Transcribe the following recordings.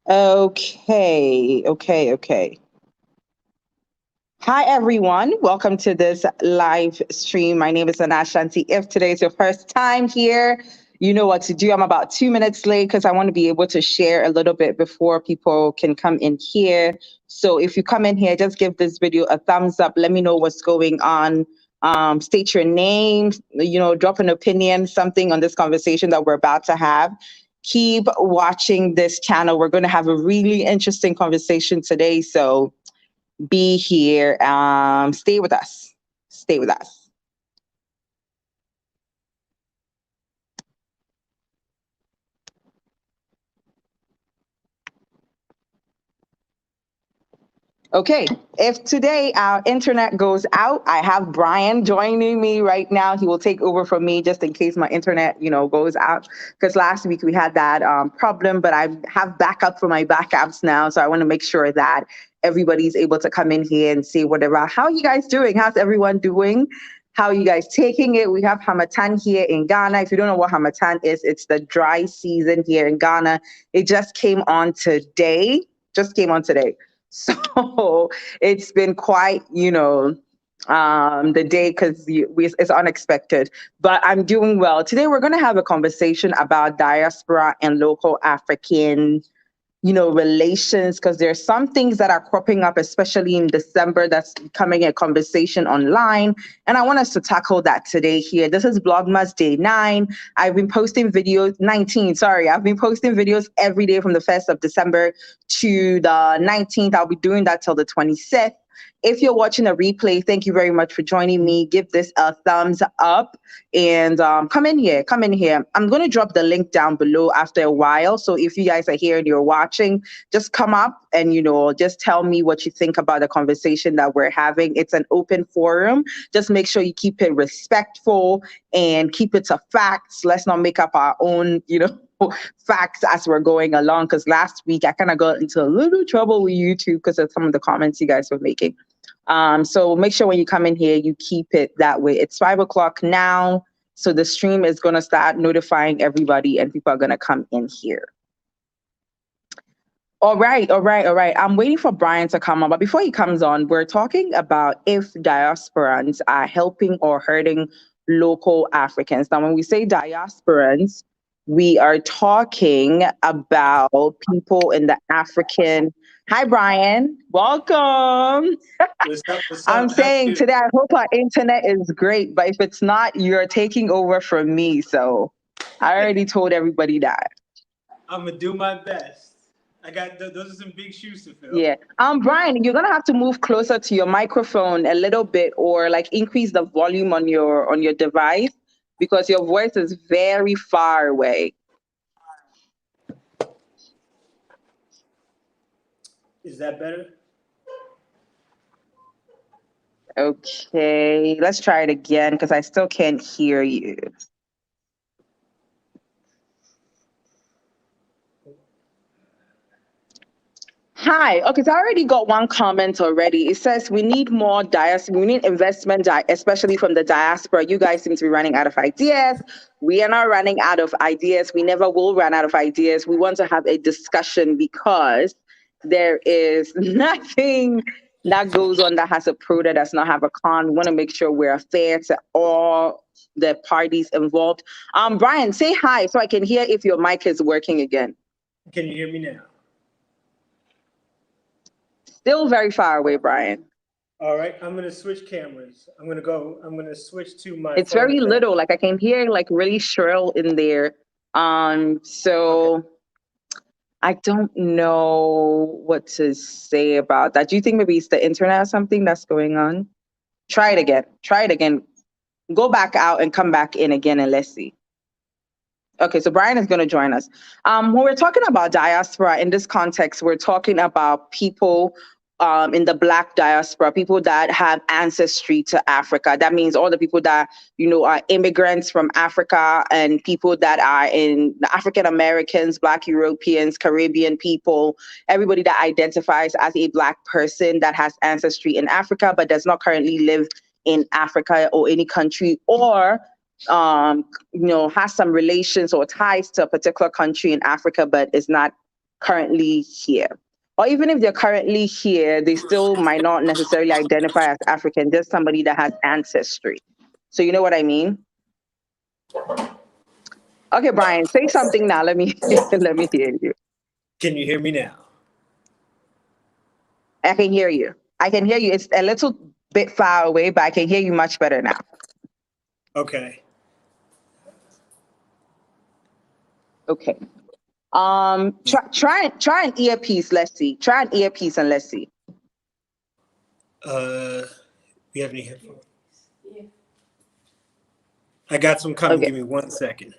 Okay. Hi, everyone. Welcome to this live stream. My name is Anashanti. If today is your first time here, you know what to do. I'm about 2 minutes late because I want to be able to share a little bit before people can come in here. So if you come in here, just give this video a thumbs up. Let me know what's going on. State your name, drop an opinion, something on this conversation that we're about to have. Keep watching this channel. We're going to have a really interesting conversation today. So be here. Stay with us. Stay with us. Okay, if today our internet goes out, I have Brian joining me right now. He will take over from me just in case my internet, goes out. Because last week we had that problem, but I have backup for my backups now. So I want to make sure that everybody's able to come in here and say whatever. How are you guys doing? How's everyone doing? How are you guys taking it? We have Hamatan here in Ghana. If you don't know what Hamatan is, it's the dry season here in Ghana. It just came on today. So it's been quite, the day because it's unexpected, but I'm doing well. Today, we're going to have a conversation about diaspora and local African relations, because there's some things that are cropping up, especially in December, that's becoming a conversation online. And I want us to tackle that today here. This is Vlogmas Day 9. I've been posting videos, 19, sorry. I've been posting videos every day from the 1st of December to the 19th. I'll be doing that till the 26th. If you're watching a replay, thank you very much for joining me. Give this a thumbs up and come in here. I'm going to drop the link down below after a while. So if you guys are here and you're watching, just come up and, just tell me what you think about the conversation that we're having. It's an open forum. Just make sure you keep it respectful and keep it to facts. Let's not make up our own, facts as we're going along, because last week I kind of got into a little trouble with YouTube because of some of the comments you guys were making. So make sure when you come in here, you keep it that way. It's 5 o'clock now, so the stream is going to start notifying everybody and people are going to come in here. All right. I'm waiting for Brian to come on, but before he comes on, we're talking about if diasporans are helping or hurting local Africans. Now, when we say diasporans, we are talking about people in the African. Hi, Brian. Welcome. What's up? I'm saying today, I hope our internet is great, but if it's not, you're taking over from me. So I already told everybody that. I'm going to do my best. I got those are some big shoes to fill. Yeah. Brian, you're gonna have to move closer to your microphone a little bit, or like increase the volume on your device, because your voice is very far away. Is that better? Okay, let's try it again because I still can't hear you. Hi. Okay, so I already got one comment already. It says we need more we need investment, especially from the diaspora. You guys seem to be running out of ideas. We are not running out of ideas. We never will run out of ideas. We want to have a discussion because there is nothing that goes on that has a pro that does not have a con. We want to make sure we're fair to all the parties involved. Brian, say hi so I can hear if your mic is working again. Can you hear me now? Still very far away, Brian. All right, I'm going to switch cameras. I'm going to switch to my It's very little, like I can hear like really shrill in there. So okay. I don't know what to say about that. Do you think maybe it's the internet or something that's going on? Try it again. Go back out and come back in again and let's see. Okay, so Brian is going to join us. When we're talking about diaspora in this context, we're talking about people in the Black diaspora, people that have ancestry to Africa. That means all the people that, are immigrants from Africa and people that are in African Americans, Black Europeans, Caribbean people, everybody that identifies as a Black person that has ancestry in Africa, but does not currently live in Africa or any country, or has some relations or ties to a particular country in Africa, but is not currently here. Or even if they're currently here, they still might not necessarily identify as African, just somebody that has ancestry. So you know what I mean? Okay, Brian, say something now. Let me let me hear you. Can you hear me now? I can hear you. I can hear you. It's a little bit far away, but I can hear you much better now. Okay. Okay. Try an earpiece. Let's see. Try an earpiece and let's see. We have any headphones? I got some coming. Okay. Give me 1 second.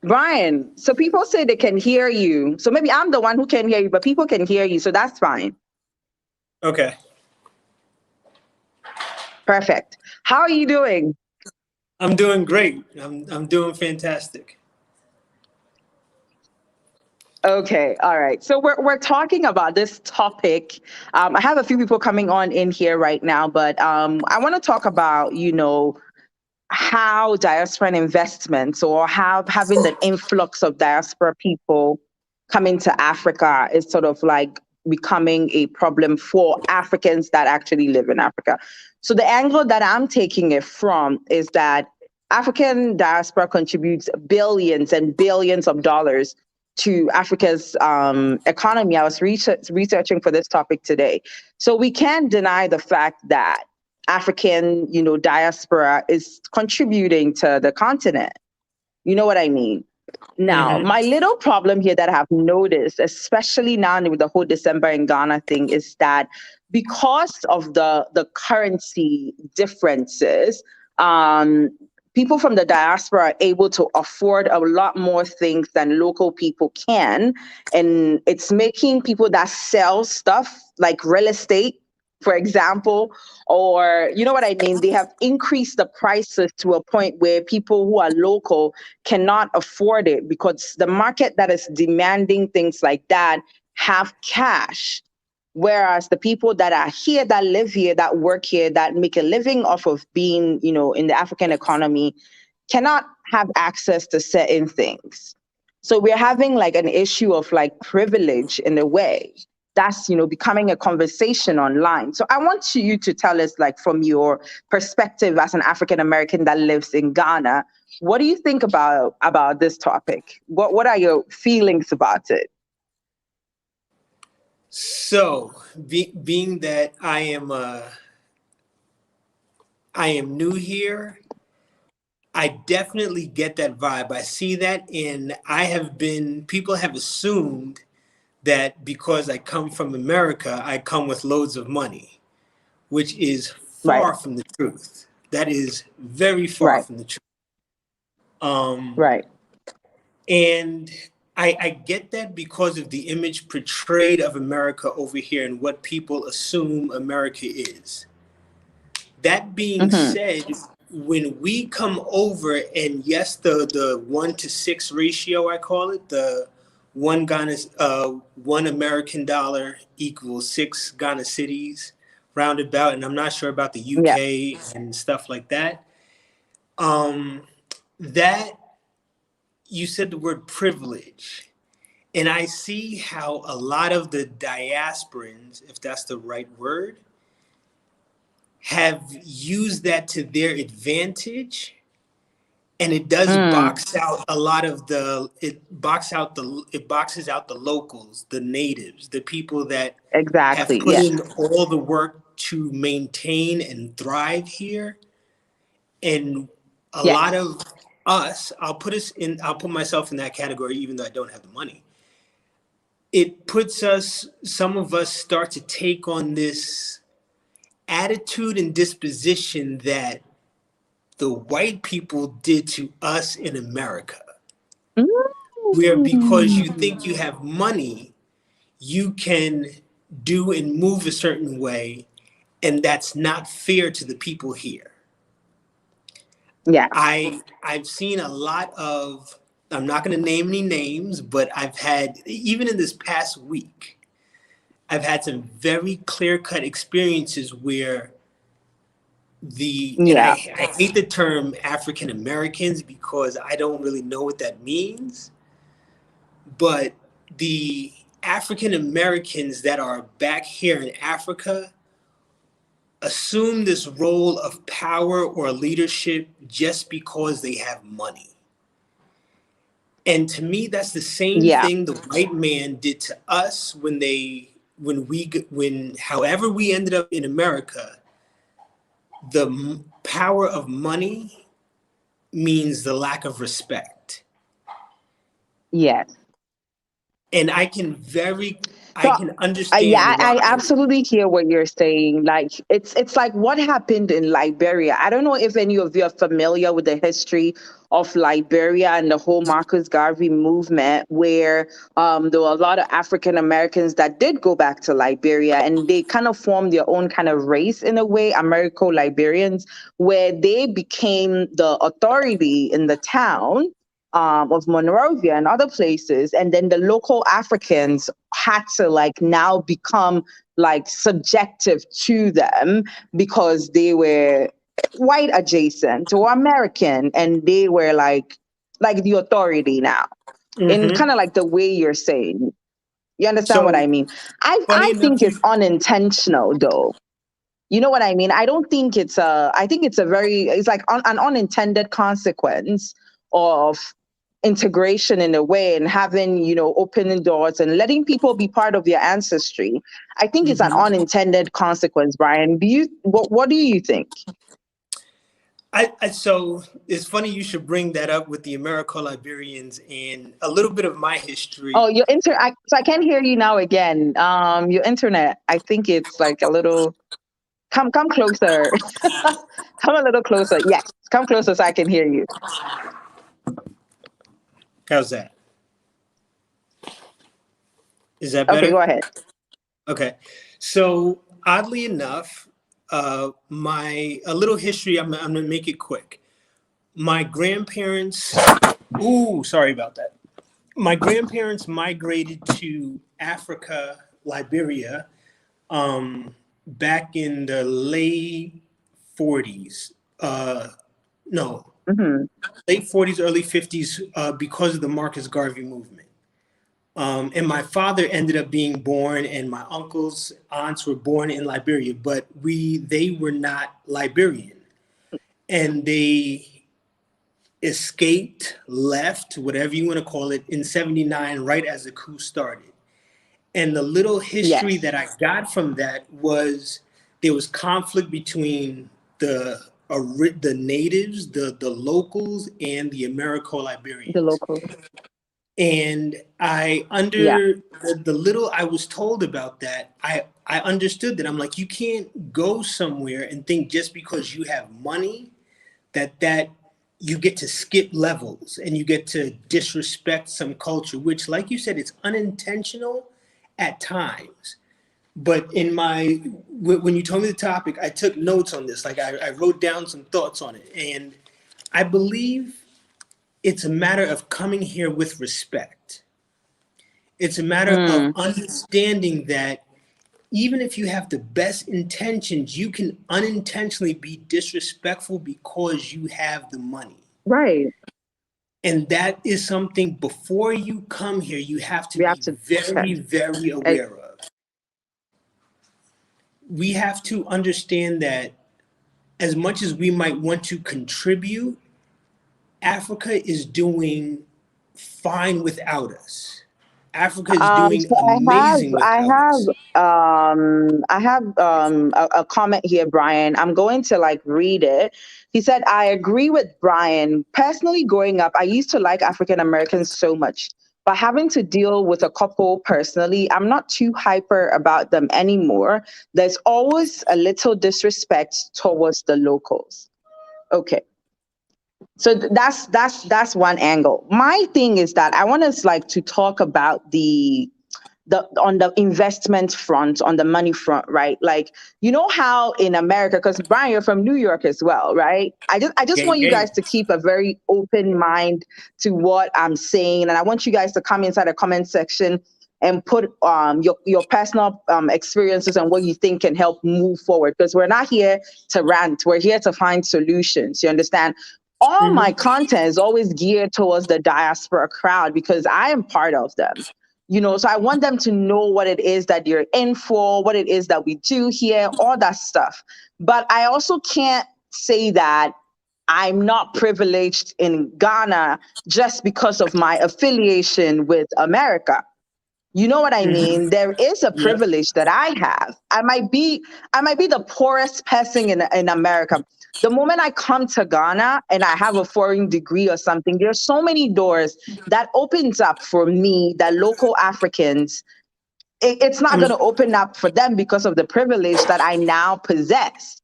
Brian, so people say they can hear you. So maybe I'm the one who can hear you, but people can hear you, so that's fine. Okay. Perfect. How are you doing? I'm doing great. I'm doing fantastic. Okay, all right. So we're talking about this topic. I have a few people coming on in here right now, but I want to talk about, how diasporan investments or how having the influx of diaspora people coming to Africa is sort of like becoming a problem for Africans that actually live in Africa. So the angle that I'm taking it from is that African diaspora contributes billions and billions of dollars to Africa's economy. I was researching for this topic today. So we can't deny the fact that African, diaspora is contributing to the continent. You know what I mean? Now, my little problem here that I have noticed, especially now with the whole December in Ghana thing, is that because of the currency differences, people from the diaspora are able to afford a lot more things than local people can. And it's making people that sell stuff like real estate, for example, or you know what I mean? They have increased the prices to a point where people who are local cannot afford it because the market that is demanding things like that have cash. Whereas the people that are here, that live here, that work here, that make a living off of being, in the African economy, cannot have access to certain things. So we're having like an issue of like privilege in a way that's, becoming a conversation online. So I want you to tell us, like, from your perspective as an African American that lives in Ghana, what do you think about this topic? What are your feelings about it? So, being that I am new here, I definitely get that vibe. I see that, and people have assumed that because I come from America, I come with loads of money, which is Right, far from the truth. That is very far right, from the truth. right. And I get that because of the image portrayed of America over here and what people assume America is. That being said, when we come over, and yes, the 1-to-6 ratio, I call it, the one American dollar equals 6 Ghana cities, roundabout, and I'm not sure about the Yeah. UK and stuff like that. That you said the word privilege. And I see how a lot of the diasporans, if that's the right word, have used that to their advantage. And it does box out a lot of it boxes out the locals, the natives, the people that have Exactly. put Yeah. in all the work to maintain and thrive here. And a Yeah. lot of us, I'll put myself in that category, even though I don't have the money. It puts some of us start to take on this attitude and disposition that the white people did to us in America, where because you think you have money, you can do and move a certain way, and that's not fair to the people here. Yeah. I've seen a lot of, I'm not going to name any names, but I've had, even in this past week, I've had some very clear-cut experiences where and I Yeah. hate the term African Americans because I don't really know what that means, but the African Americans that are back here in Africa assume this role of power or leadership just because they have money. And to me, that's the same Yeah. thing the white man did to us however we ended up in America. The power of money means the lack of respect. Yes. And I can So, understand yeah, I why. absolutely hear what you're saying. Like it's like what happened in Liberia. I don't know if any of you are familiar with the history of Liberia and the whole Marcus Garvey movement, where there were a lot of African Americans that did go back to Liberia, and they kind of formed their own kind of race in a way, Americo-Liberians, where they became the authority in the town of Monrovia and other places. And then the local Africans had to like now become like subjective to them because they were white adjacent or American, and they were like the authority now, in Mhm. kind of like the way you're saying. You understand what So I mean? funny I enough, think it's unintentional though. You know what I mean? I don't think I think it's like an unintended consequence of integration in a way, and having, opening doors and letting people be part of their ancestry. I think it's an Mhm. unintended consequence, Brian. What do you think? So it's funny you should bring that up with the Americo-Liberians and a little bit of my history. Oh, so I can't hear you now again. Your internet, I think it's like a little. Come closer. Come a little closer. Yes, come closer so I can hear you. How's that? Is that Okay, better? go ahead. Okay. So oddly enough, a little history. I'm gonna make it quick. My grandparents. Ooh, sorry about that. My grandparents migrated to Africa, Liberia, back in the late 40s. No, Hmm. late 40s, early 50s, because of the Marcus Garvey movement. And my father ended up being born, and my uncles, aunts were born in Liberia, but they were not Liberian, and they escaped, left, whatever you want to call it, in '79, right as the coup started. And the little history Yes, that I got from that was there was conflict between the natives, the locals, and the the Americo-Liberians. local. And Yeah. under the little I was told about that, I understood that. I'm like, you can't go somewhere and think just because you have money that you get to skip levels and you get to disrespect some culture, which, like you said, it's unintentional at times. But when you told me the topic, I took notes on this. Like I wrote down some thoughts on it, and I believe it's a matter of coming here with respect. It's a matter of Mm, understanding that even if you have the best intentions, you can unintentionally be disrespectful because you have the money. right. And that is something before you come here, you have to We have be to. very, Okay. very Eh, aware of. We have to understand that as much as we might want to contribute, Africa is doing fine without us. Africa is doing so amazing without us. I have a comment here, Brian. I'm going to like read it. He said, I agree with Brian. Personally, growing up, I used to like African Americans so much. But having to deal with a couple personally, I'm not too hyper about them anymore. There's always a little disrespect towards the locals. Okay. So that's one angle. My thing is that I want us like to talk about the on the investment front, on the money front, right? Like, you know how in America, because Brian, you're from New York as well, right? I just Gang, want you gang. guys to keep a very open mind to what I'm saying. And I want you guys to come inside the comment section and put your personal experiences and what you think can help move forward. Because we're not here to rant, we're here to find solutions. You understand? All my content is always geared towards the diaspora crowd because I am part of them. You know, so I want them to know what it is that you're in for, what it is that we do here, all that stuff. But I also can't say that I'm not privileged in Ghana just because of my affiliation with America. You know what I mean? There is a privilege that I have. I might be the poorest person in America. The moment I come to Ghana and I have a foreign degree or something, there's so many doors that opens up for me that local Africans, it's not going to open up for them because of the privilege that I now possess.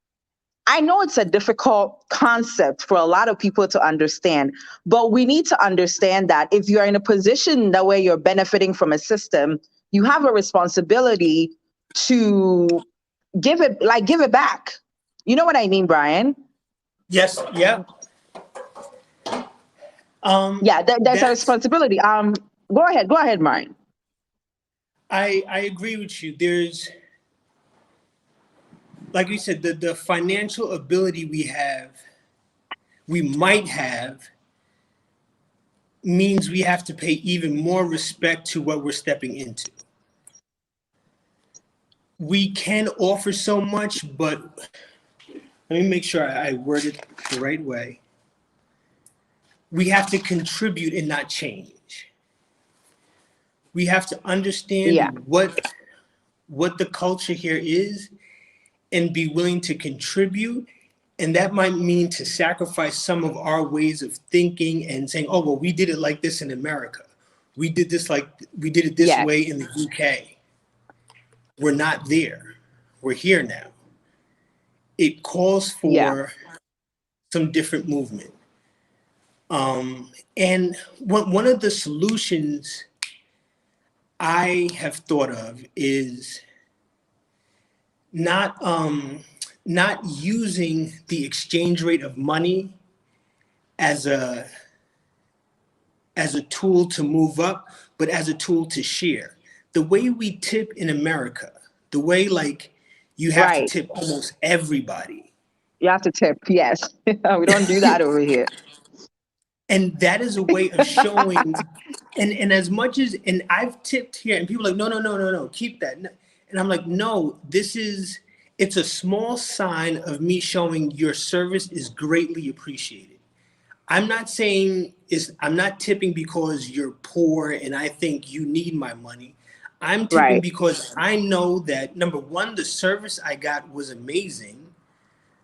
I know it's a difficult concept for a lot of people to understand, but we need to understand that if you're in a position that where you're benefiting from a system, you have a responsibility to give it back. You know what I mean, Brian? Yes. Yeah. There's a responsibility. Go ahead, Brian. I agree with you. There's, like you said, the financial ability we might have, means we have to pay even more respect to what we're stepping into. We can offer so much, but let me make sure I word it the right way. We have to contribute and not change. We have to understand what the culture here is and be willing to contribute. And that might mean to sacrifice some of our ways of thinking and saying, oh, well, we did it like this in America. We did it this way in the UK. We're not there. We're here now. It calls for some different movement. And one of the solutions I have thought of is not using the exchange rate of money as a tool to move up, but as a tool to share. The way we tip in America, the way like you have to tip almost everybody. You have to tip, yes. We don't do that over here. And that is a way of showing, and as much as, and I've tipped here and people are like, no, keep that. And I'm like, no, it's a small sign of me showing your service is greatly appreciated. I'm not saying I'm not tipping because you're poor and I think you need my money. I'm tipping because I know that, number one, the service I got was amazing.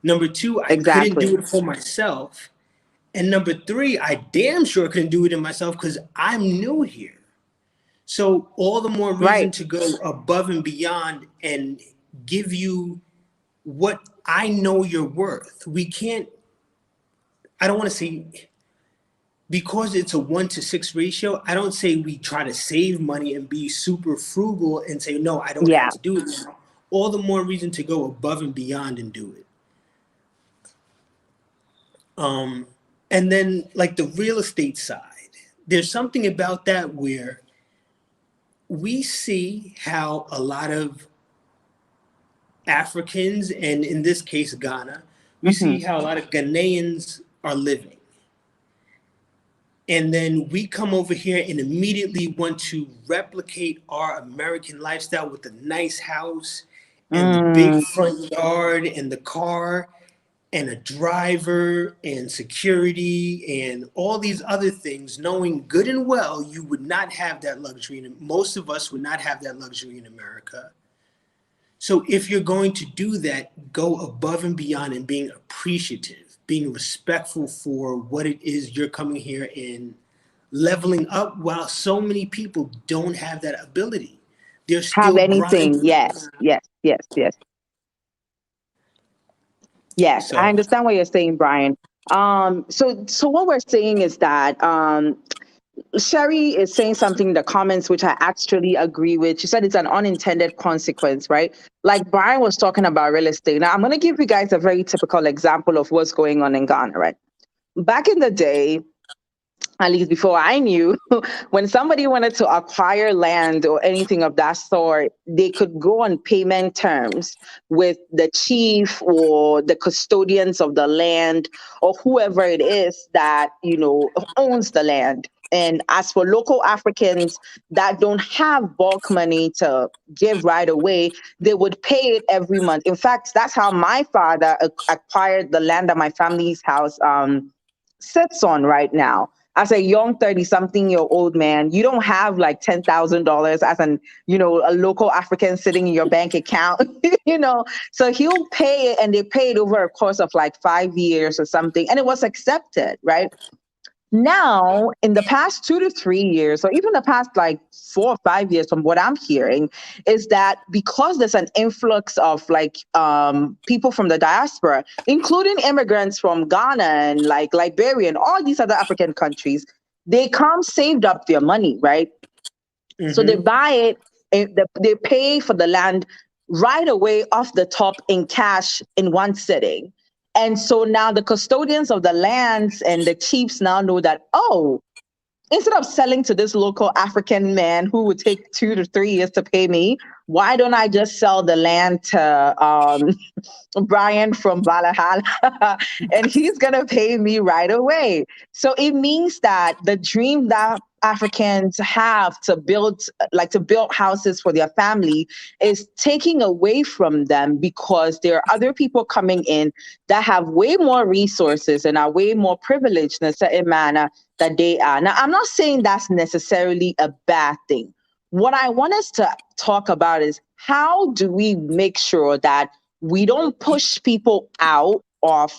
Number two, I couldn't do it for myself. And number three, I damn sure couldn't do it in myself because I'm new here. So all the more reason to go above and beyond and give you what I know you're worth. We can't, I don't want to say, because it's a 1-to-6 ratio, I don't say we try to save money and be super frugal and say, no, I don't have to do it now. All the more reason to go above and beyond and do it. And then like the real estate side, there's something about that where we see how a lot of Africans, and in this case, Ghana, we see how a lot of Ghanaians are living. And then we come over here and immediately want to replicate our American lifestyle with the nice house and the big front yard and the car and a driver and security and all these other things, knowing good and well you would not have that luxury. And most of us would not have that luxury in America. So if you're going to do that, go above and beyond and being appreciative, being respectful for what it is you're coming here and leveling up, while so many people don't have that ability. They're still have anything. grinding. Yes, so I understand what you're saying, Brian. So what we're saying is that Sherry is saying something in the comments, which I actually agree with. She said it's an unintended consequence, right? Like Brian was talking about real estate. Now, I'm going to give you guys a very typical example of what's going on in Ghana, right? Back in the day, at least before I knew, when somebody wanted to acquire land or anything of that sort, they could go on payment terms with the chief or the custodians of the land or whoever it is that, owns the land. And as for local Africans that don't have bulk money to give right away, they would pay it every month. In fact, that's how my father acquired the land at my family's house sits on right now. As a young 30-something-year-old man, you don't have like $10,000 as a local African sitting in your bank account, So he'll pay it, and they pay it over a course of like 5 years or something. And it was accepted, right? Now, in the past 2 to 3 years, or even the past like 4 or 5 years, from what I'm hearing, is that because there's an influx of like people from the diaspora, including immigrants from Ghana and like Liberia and all these other African countries, they come saved up their money, right? Mm-hmm. So they buy it, and they pay for the land right away off the top in cash in one sitting. And so now the custodians of the lands and the chiefs now know that, oh, instead of selling to this local African man who would take 2 to 3 years to pay me, why don't I just sell the land to Brian from Valhalla and he's going to pay me right away? So it means that the dream that Africans have to build houses for their family is taking away from them, because there are other people coming in that have way more resources and are way more privileged in a certain manner that they are. Now, I'm not saying that's necessarily a bad thing. What I want us to talk about is, how do we make sure that we don't push people out of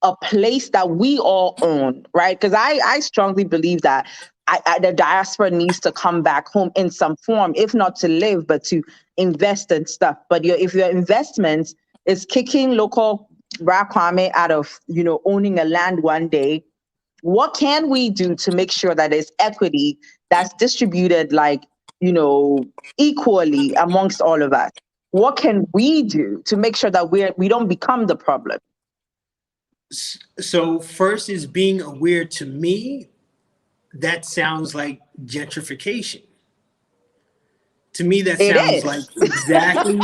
a place that we all own, right? Because I strongly believe that the diaspora needs to come back home in some form, if not to live, but to invest in stuff. But if your investment is kicking local Bra Kwame out of, owning a land one day, what can we do to make sure that there's equity that's distributed equally amongst all of us? What can we do to make sure that we don't become the problem? So first is being aware. To me, that sounds like gentrification. To me, that sounds like exactly.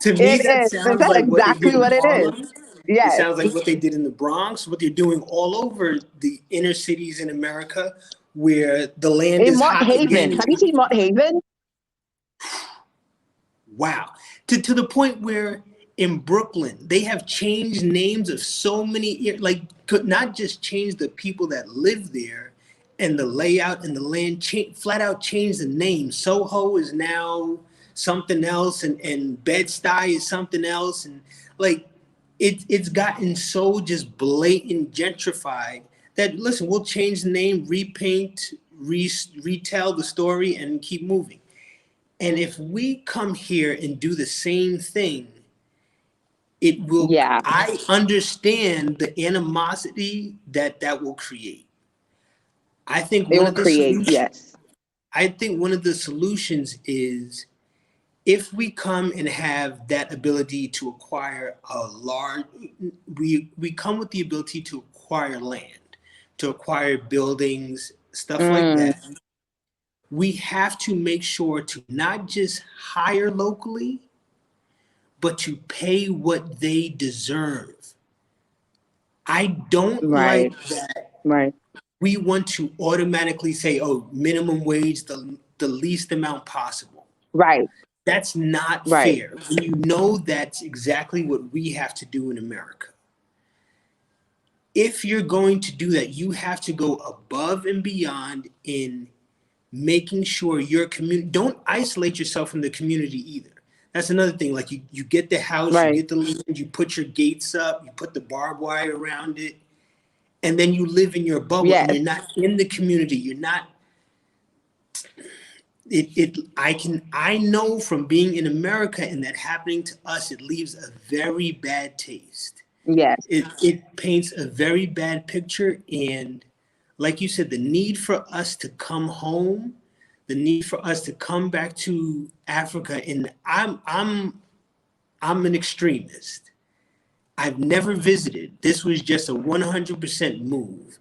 To me, that sounds like exactly what it is. Yes. It sounds like what they did in the Bronx, what they're doing all over the inner cities in America, where the land is hot again. Have you seen Mott Haven? Wow. To the point where in Brooklyn, they have changed names of so many, could not just change the people that live there and the layout and the land, flat out change the name. Soho is now something else, and Bed-Stuy is something else. And it's gotten so just blatant gentrified that, listen, we'll change the name, repaint, retell the story, and keep moving. And if we come here and do the same thing, it will. Yeah. I understand the animosity that will create. I think one of the solutions, yes. I think one of the solutions is, if we come and have that ability to acquire we come with the ability to acquire land, to acquire buildings, stuff like that. We have to make sure to not just hire locally, but to pay what they deserve. I don't like that. Right. We want to automatically say, oh, minimum wage, the least amount possible. Right. That's not fair. You know, that's exactly what we have to do in America. If you're going to do that, you have to go above and beyond in making sure your community, don't isolate yourself from the community either. That's another thing. Like you get the house, you get the land, you put your gates up, you put the barbed wire around it, and then you live in your bubble and you're not in the community. You're not. I know from being in America and that happening to us, it leaves a very bad taste. Yes. It paints a very bad picture. And like you said, the need for us to come home, the need for us to come back to Africa, and I'm an extremist. I've never visited. This was just a 100% move.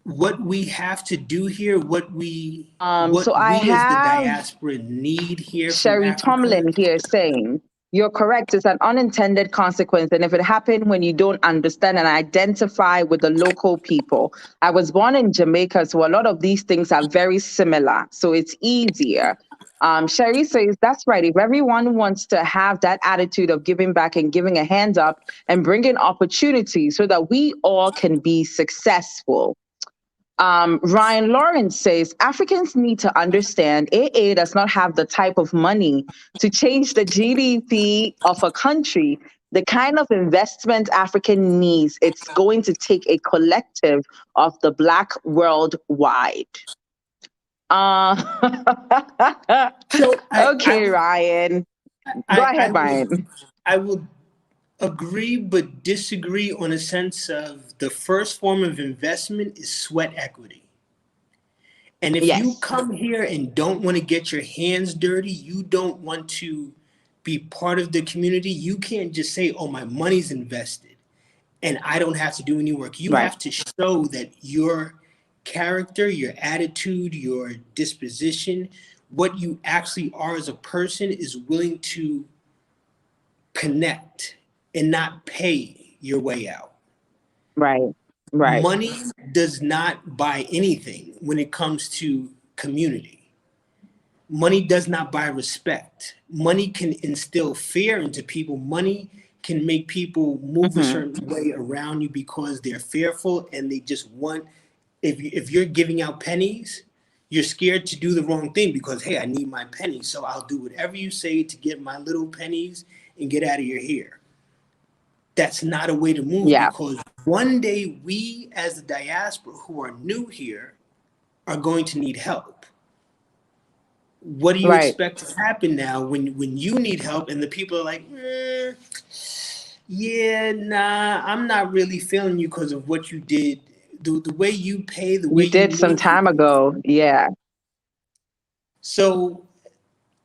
what we have to do here, what we So I as the have diaspora need here from Sherry Africa. Tomlin here saying, you're correct, it's an unintended consequence. And if it happened when you don't understand and identify with the local people. I was born in Jamaica, so a lot of these things are very similar. So it's easier. Sherry says, that's right. If everyone wants to have that attitude of giving back and giving a hand up and bringing opportunity so that we all can be successful. Ryan Lawrence says Africans need to understand AA does not have the type of money to change the GDP of a country. The kind of investment African needs, it's going to take a collective of the Black worldwide. Okay, Ryan. Go ahead, Ryan. I will agree but disagree on a sense of the first form of investment is sweat equity. And if you come here and don't want to get your hands dirty, you don't want to be part of the community, you can't just say, oh, my money's invested and I don't have to do any work. You have to show that your character, your attitude, your disposition, what you actually are as a person is willing to connect and not pay your way out. Right. Money does not buy anything when it comes to community. Money does not buy respect. Money can instill fear into people. Money can make people move a certain way around you because they're fearful and they just want, if you're giving out pennies, you're scared to do the wrong thing because, hey, I need my pennies, so I'll do whatever you say to get my little pennies and get out of your hair. That's not a way to move because one day we as the diaspora who are new here are going to need help. What do you expect to happen now when you need help and the people are like, yeah, nah, I'm not really feeling you because of what you did. The way you pay, the way you did some time ago. Yeah. So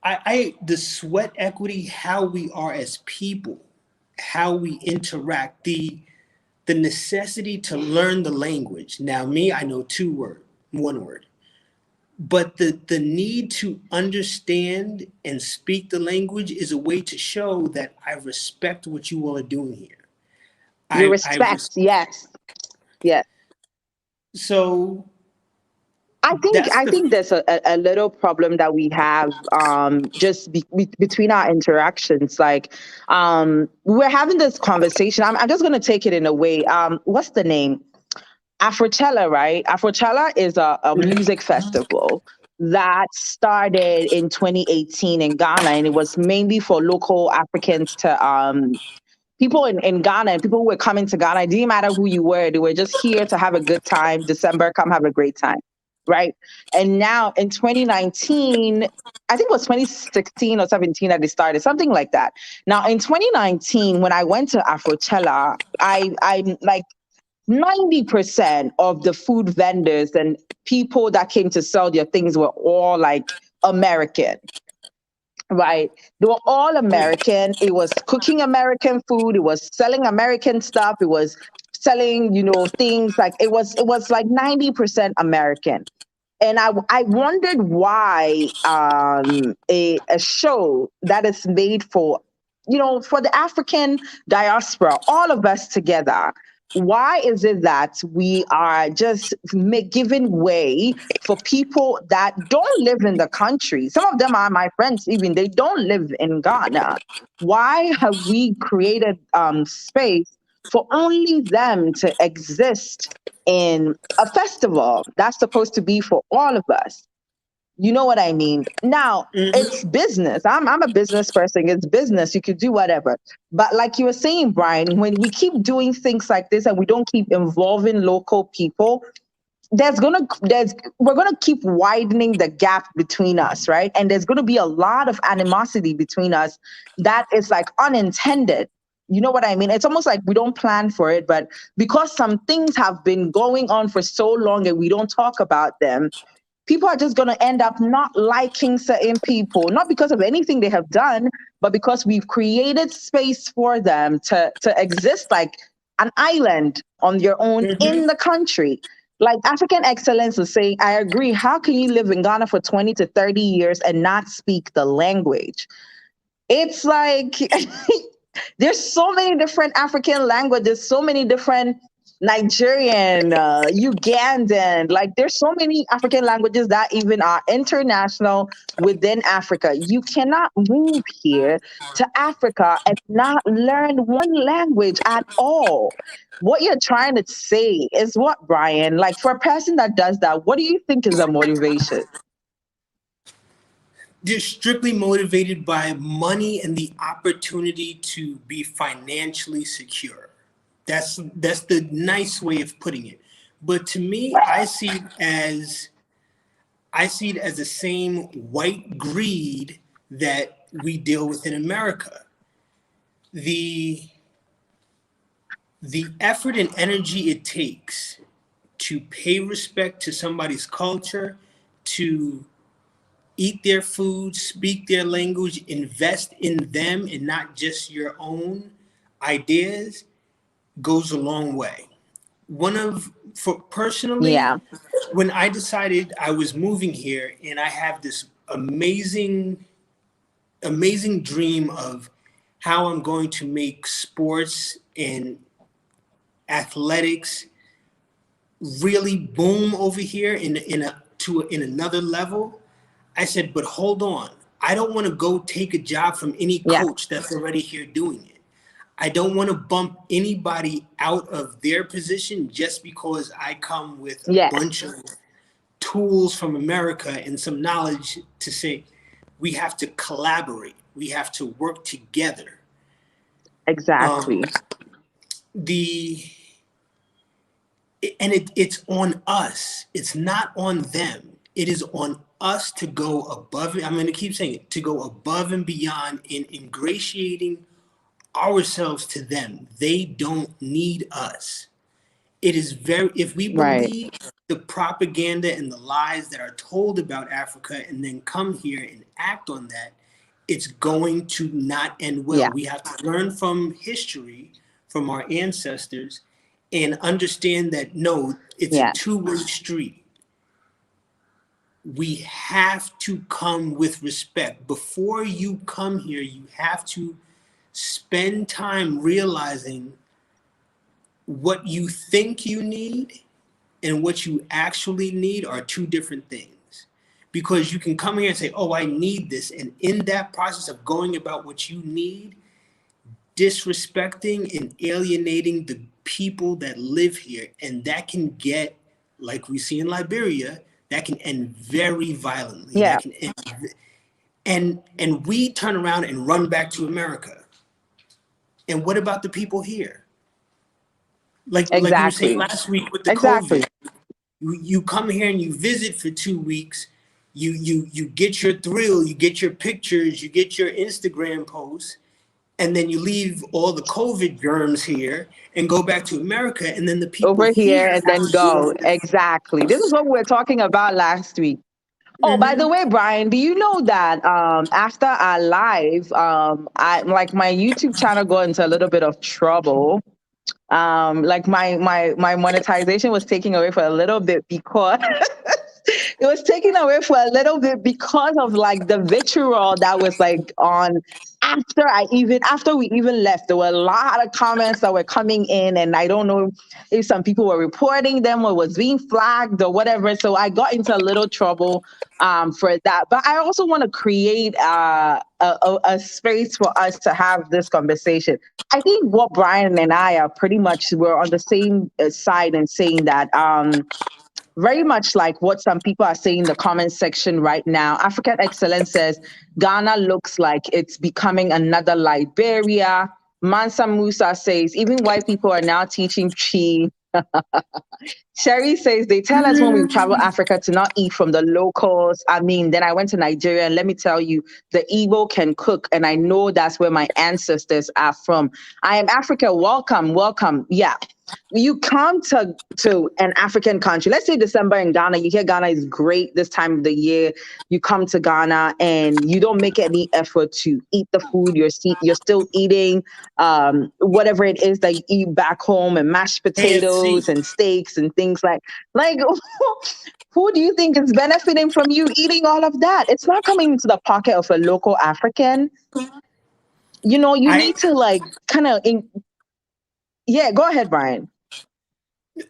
the sweat equity, how we are as people, how we interact, the necessity to learn the language. Now, me, I know one word. But the need to understand and speak the language is a way to show that I respect what you all are doing here. You respect, yes. Yes. So I think there's a little problem that we have just between our interactions. Like we're having this conversation. I'm just going to take it in a way. What's the name? Afrochella, right? Afrochella is a music festival that started in 2018 in Ghana, and it was mainly for local Africans to people in Ghana and people who were coming to Ghana. It didn't matter who you were; they were just here to have a good time. December, come have a great time. Right. And now in 2019, I think it was 2016 or 17 that they started, something like that. Now in 2019, when I went to Afrochella, I'm like 90% of the food vendors and people that came to sell their things were all like American. Right. They were all American. It was cooking American food. It was selling American stuff. It was selling, things like it was like 90% American. And I wondered why a show that is made for, for the African diaspora, all of us together, why is it that we are just giving way for people that don't live in the country? Some of them are my friends, even they don't live in Ghana. Why have we created space for only them to exist in a festival that's supposed to be for all of us? You know what I mean? Now, it's business. I'm a business person. It's business. You could do whatever. But like you were saying, Brian, when we keep doing things like this and we don't keep involving local people, we're gonna keep widening the gap between us, right? And there's gonna be a lot of animosity between us that is like unintended. You know what I mean? It's almost like we don't plan for it, but because some things have been going on for so long and we don't talk about them, people are just going to end up not liking certain people, not because of anything they have done, but because we've created space for them to exist like an island on their own in the country. Like African Excellence is saying, I agree. How can you live in Ghana for 20 to 30 years and not speak the language? It's like there's so many different African languages, so many different Nigerian, Ugandan, like there's so many African languages that even are international within Africa. You cannot move here to Africa and not learn one language at all. What you're trying to say is what, Brian? Like for a person that does that, what do you think is the motivation? They're strictly motivated by money and the opportunity to be financially secure. That's the nice way of putting it. But to me, I see it as the same white greed that we deal with in America. The effort and energy it takes to pay respect to somebody's culture, to eat their food, speak their language, invest in them and not just your own ideas, goes a long way. Personally, Yeah. when I decided I was moving here and I have this amazing dream of how I'm going to make sports and athletics really boom over here in another level, I said, but hold on. I don't want to go take a job from any coach that's already here doing it. I don't want to bump anybody out of their position just because I come with a bunch of tools from America and some knowledge to say we have to collaborate. We have to work together. Exactly. It's on us. It's not on them. It is on us to go above it. I'm going to keep saying it, to go above and beyond in ingratiating ourselves to them. They don't need us. It is if we believe the propaganda and the lies that are told about Africa and then come here and act on that, it's going to not end well. We have to learn from history, from our ancestors, and understand that, no, it's a two-way street. We have to come with respect. Before you come here, you have to spend time realizing what you think you need and what you actually need are two different things. Because you can come here and say, oh, I need this. And in that process of going about what you need, disrespecting and alienating the people that live here. And that can get, like we see in Liberia, that can end very violently. Yeah. That can end, and we turn around and run back to America. And what about the people here? Like you were saying last week with the COVID, you come here and you visit for 2 weeks. You get your thrill, you get your pictures, you get your Instagram posts, and then you leave all the COVID germs here and go back to America, and then the people over here and then go. Exactly. This is what we were talking about last week. Oh, by the way, Brian, do you know that after our live, I like my YouTube channel got into a little bit of trouble. Like my monetization was taken away for a little bit because it was taken away for a little bit because of like the vitriol that was like on after we even left. There were a lot of comments that were coming in, and I don't know if some people were reporting them or was being flagged or whatever. So I got into a little trouble for that. But I also want to create a space for us to have this conversation. I think what Brian and I are pretty much, we're on the same side in saying that very much like what some people are saying in the comment section right now. African Excellence says Ghana looks like it's becoming another Liberia. Mansa Musa says even white people are now teaching Chi. Sherry says they tell us when we travel Africa to not eat from the locals. I mean, then I went to Nigeria, and let me tell you, the Igbo can cook, and I know that's where my ancestors are from. I am Africa. Welcome, welcome. Yeah. you come to an African country, let's say December in Ghana, you hear Ghana is great this time of the year. You come to Ghana and you don't make any effort to eat the food. You're still eating whatever it is that you eat back home, and mashed potatoes and steaks and things like who do you think is benefiting from you eating all of that? It's not coming into the pocket of a local African. You know, you need to like kind of yeah, go ahead, Brian.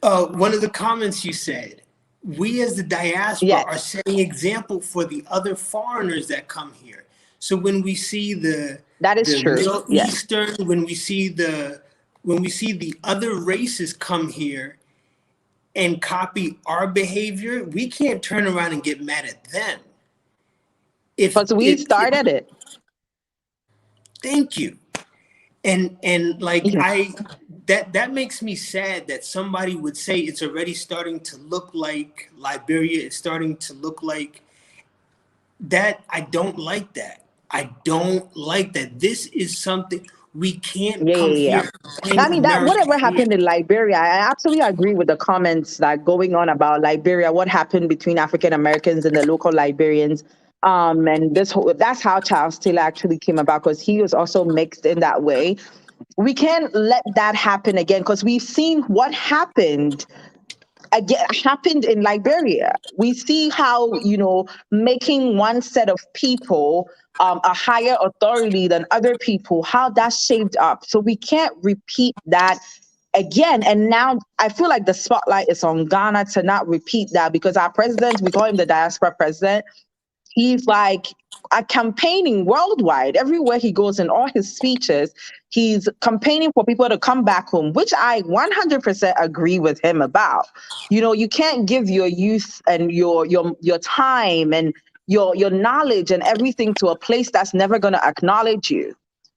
One of the comments you said, we as the diaspora are setting example for the other foreigners that come here. So when we see the Middle Eastern, when we see the other races come here and copy our behavior, we can't turn around and get mad at them. Because we started it. Thank you. And like that makes me sad that somebody would say it's already starting to look like Liberia. It's starting to look like that. I don't like that. I don't like that. This is something we can't come here. I mean, that whatever happened in Liberia, I absolutely agree with the comments that going on about Liberia, what happened between African Americans and the local Liberians. And that's how Charles Taylor actually came about, because he was also mixed in that way. We can't let that happen again, because we've seen what happened in Liberia. We see how, you know, making one set of people a higher authority than other people, how that shaped up. So we can't repeat that again. And now I feel like the spotlight is on Ghana to not repeat that, because our president, we call him the diaspora president, he's like campaigning worldwide. Everywhere he goes in all his speeches, he's campaigning for people to come back home, which I 100% agree with him about. You know, you can't give your youth and your time and your knowledge and everything to a place that's never going to acknowledge you.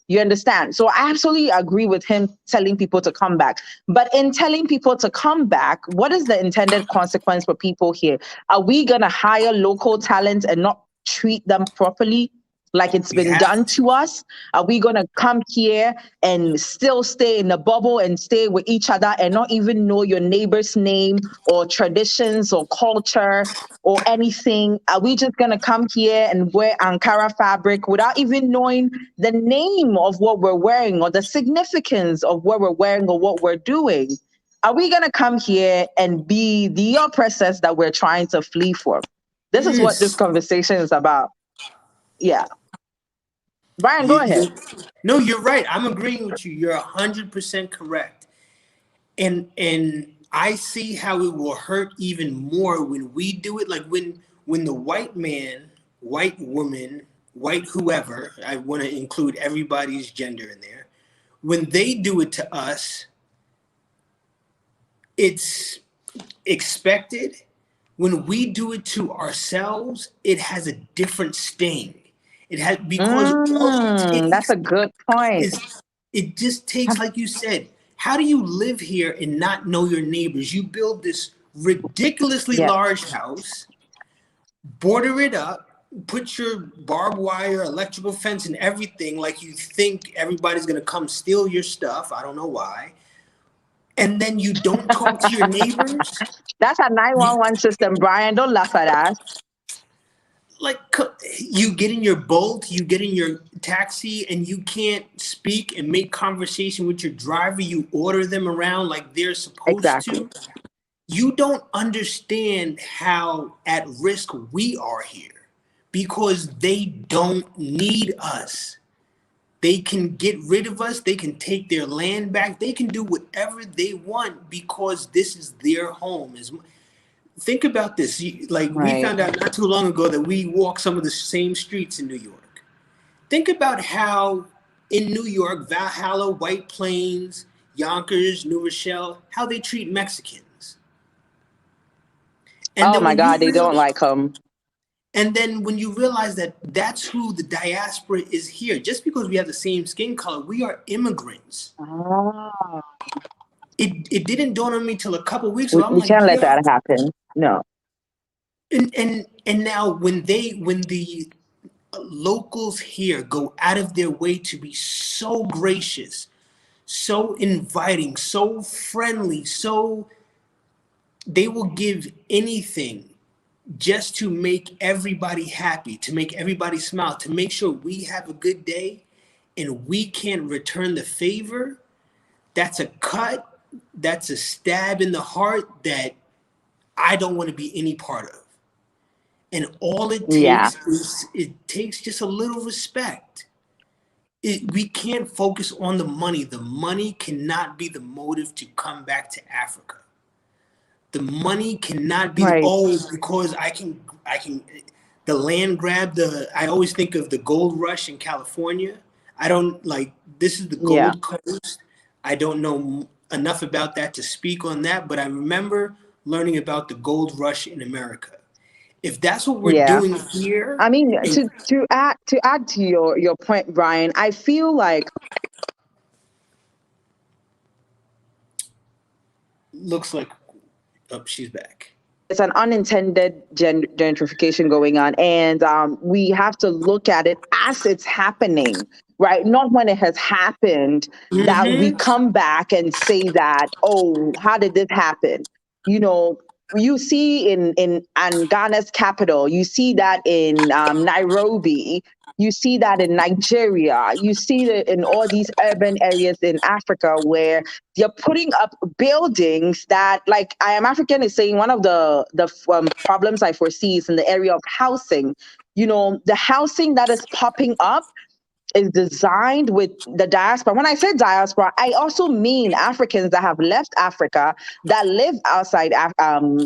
You understand? So I absolutely agree with him telling people to come back. But in telling people to come back, what is the intended consequence for people here? Are we going to hire local talent and not treat them properly like it's been done to us? Are we going to come here and still stay in the bubble and stay with each other and not even know your neighbor's name or traditions or culture or anything? Are we just going to come here and wear Ankara fabric without even knowing the name of what we're wearing or the significance of what we're wearing or what we're doing? Are we going to come here and be the oppressors that we're trying to flee from? This is what this conversation is about. Yeah. Brian, go ahead. No, you're right. I'm agreeing with you. You're 100% correct. And I see how it will hurt even more when we do it. Like when the white man, white woman, white whoever, I want to include everybody's gender in there. When they do it to us, it's expected. When we do it to ourselves, it has a different sting. It has, because that's a good point. It just takes, like you said, how do you live here and not know your neighbors? You build this ridiculously large house, border it up, put your barbed wire, electrical fence and everything, like you think everybody's going to come steal your stuff. I don't know why. And then you don't talk to your neighbors. That's a 911 system, Brian. Don't laugh at us. Like, you get in your Bolt, you get in your taxi, and you can't speak and make conversation with your driver. You order them around like they're supposed to. You don't understand how at risk we are here, because they don't need us. They can get rid of us. They can take their land back. They can do whatever they want because this is their home. Think about this. Like, we found out not too long ago that we walk some of the same streets in New York. Think about how in New York, Valhalla, White Plains, Yonkers, New Rochelle, how they treat Mexicans. And oh my God, they don't like them. And then when you realize that that's who the diaspora is here, just because we have the same skin color, we are immigrants. Oh. It didn't dawn on me till a couple of weeks ago. We can't let that happen. No. And now when the locals here go out of their way to be so gracious, so inviting, so friendly, so they will give anything just to make everybody happy, to make everybody smile, to make sure we have a good day, and we can't return the favor. That's a cut, that's a stab in the heart that I don't want to be any part of. And all it takes is just a little respect. We can't focus on the money. The money cannot be the motive to come back to Africa. The money cannot be because I can the land grab. I always think of the gold rush in California. I don't like, this is the Gold Coast. I don't know enough about that to speak on that, but I remember learning about the gold rush in America. If that's what we're doing here, I mean, to add to your point, Brian, I feel like looks like she's back. It's an unintended gentrification going on, and we have to look at it as it's happening, right? Not when it has happened that we come back and say that, oh, how did this happen? You know, you see in Ghana's capital, you see that in Nairobi, you see that in Nigeria, you see that in all these urban areas in Africa where they're putting up buildings that, like I Am African is saying, one of the problems I foresee is in the area of housing. You know, the housing that is popping up is designed with the diaspora. When I say diaspora, I also mean Africans that have left Africa, that live outside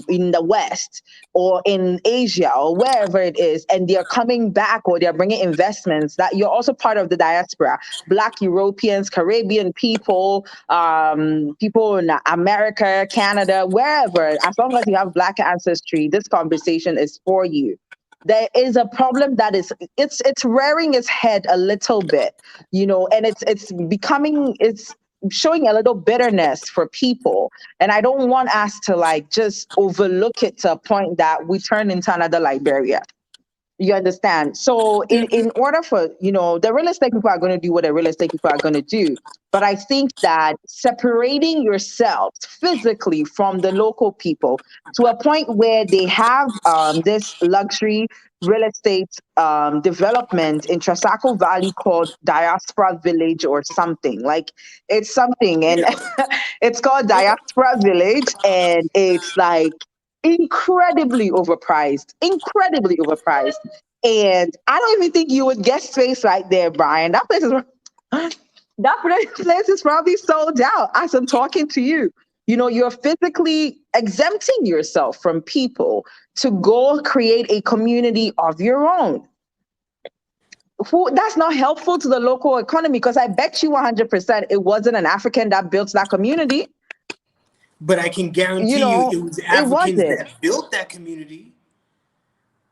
in the West or in Asia or wherever it is, and they're coming back or they're bringing investments. That you're also part of the diaspora. Black Europeans, Caribbean people, people in America, Canada, wherever. As long as you have Black ancestry, this conversation is for you. There is a problem that is it's rearing its head a little bit, you know, and it's showing a little bitterness for people. And I don't want us to like just overlook it to a point that we turn into another Liberia. You understand? So in order for, you know, the real estate people are going to do what the real estate people are going to do. But I think that separating yourself physically from the local people to a point where they have this luxury real estate development in Trasaco Valley called Diaspora Village or something. Like it's something, and it's called Diaspora Village, and it's like incredibly overpriced. And I don't even think you would get space right there, Brian. That place is probably sold out as I'm talking to you. You know, you're physically exempting yourself from people to go create a community of your own. That's not helpful to the local economy, because I bet you 100% it wasn't an African that built that community. But I can guarantee you it was Africans that built that community.